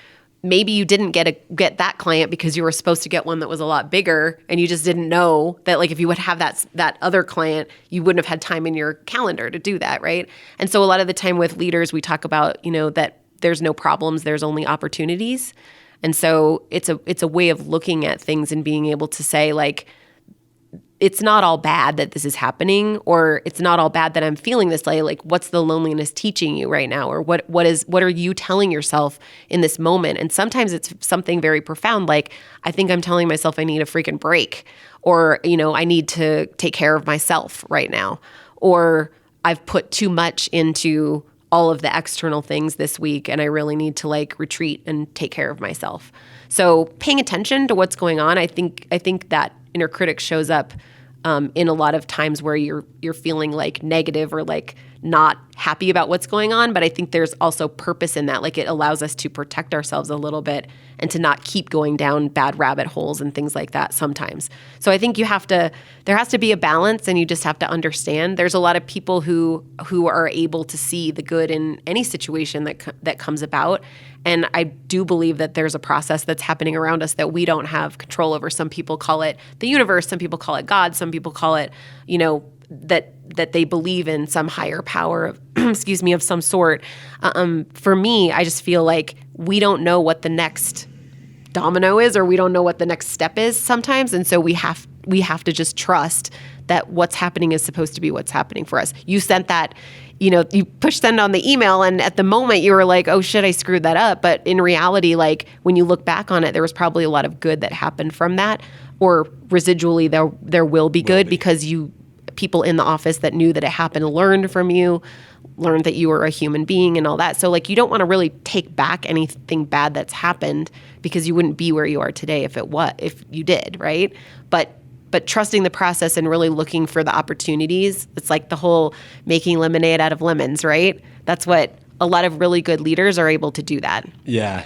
maybe you didn't get that client because you were supposed to get one that was a lot bigger, and you just didn't know that like if you would have that other client, you wouldn't have had time in your calendar to do that, right? And so a lot of the time with leaders, we talk about, that there's no problems, there's only opportunities. And so it's a way of looking at things and being able to say like, it's not all bad that this is happening, or it's not all bad that I'm feeling this way. Like, what's the loneliness teaching you right now? Or what are you telling yourself in this moment? And sometimes it's something very profound. Like, I think I'm telling myself I need a freaking break, or, I need to take care of myself right now, or I've put too much into all of the external things this week, and I really need to like retreat and take care of myself. So paying attention to what's going on, I think that inner critic shows up in a lot of times where you're feeling like negative or like not happy about what's going on. But I think there's also purpose in that. Like it allows us to protect ourselves a little bit and to not keep going down bad rabbit holes and things like that sometimes. So I think there has to be a balance, and you just have to understand there's a lot of people who are able to see the good in any situation that comes about. And I do believe that there's a process that's happening around us that we don't have control over. Some people call it the universe, some people call it God, some people call it, that they believe in some higher power of, of some sort. For me, I just feel like we don't know what the next domino is, or we don't know what the next step is sometimes. And so we have to just trust that what's happening is supposed to be what's happening for us. You sent that, you push send on the email, and at the moment you were like, oh shit, I screwed that up. But in reality, like when you look back on it, there was probably a lot of good that happened from that, or residually there will be good because people in the office that knew that it happened learned from you, learned that you were a human being and all that. So like you don't want to really take back anything bad that's happened, because you wouldn't be where you are today if you did, right? But trusting the process and really looking for the opportunities. It's like the whole making lemonade out of lemons, right? That's what a lot of really good leaders are able to do that. Yeah,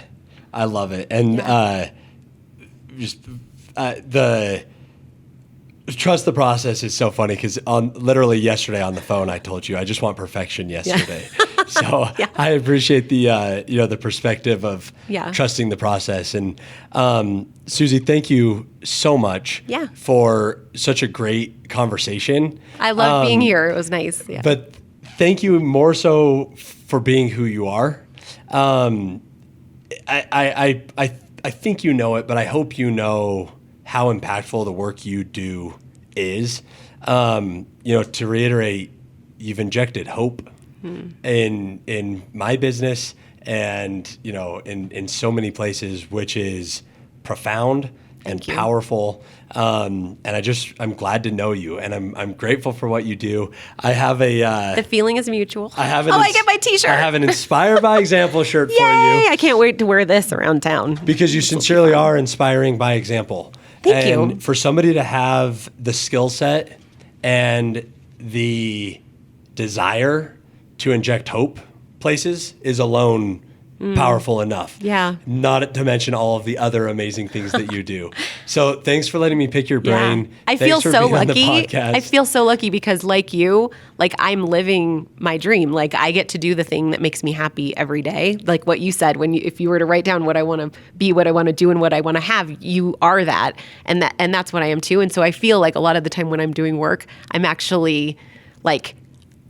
I love it. And the trust the process is so funny, because literally yesterday on the phone, I told you I just want perfection yesterday. So I appreciate the perspective of trusting the process. And Suzy, thank you so much for such a great conversation. I love being here. It was nice. Yeah. But thank you more so for being who you are. I think you know it, but I hope you know how impactful the work you do is. To reiterate, you've injected hope in my business, and in so many places, which is profound and powerful. And I'm glad to know you, and I'm grateful for what you do. I have the feeling is mutual. I get my t-shirt. I have an Inspire by Example shirt for you. I can't wait to wear this around town. Because you sincerely are inspiring by example. Thank you. And for somebody to have the skill set and the desire to inject hope places is alone powerful enough. Yeah. Not to mention all of the other amazing things that you do. So thanks for letting me pick your brain. Yeah. I Thanks feel for so being on the lucky. podcast. I feel so lucky because like you, like I'm living my dream. Like I get to do the thing that makes me happy every day. Like what you said, if you were to write down what I want to be, what I want to do, and what I want to have, you are that. And that's what I am too. And so I feel like a lot of the time when I'm doing work, I'm actually like,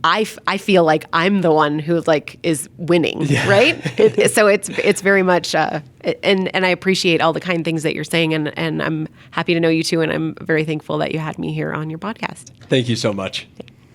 I feel like I'm the one who like is winning, right? So it's very much, and I appreciate all the kind things that you're saying, and I'm happy to know you too, and I'm very thankful that you had me here on your podcast. Thank you so much.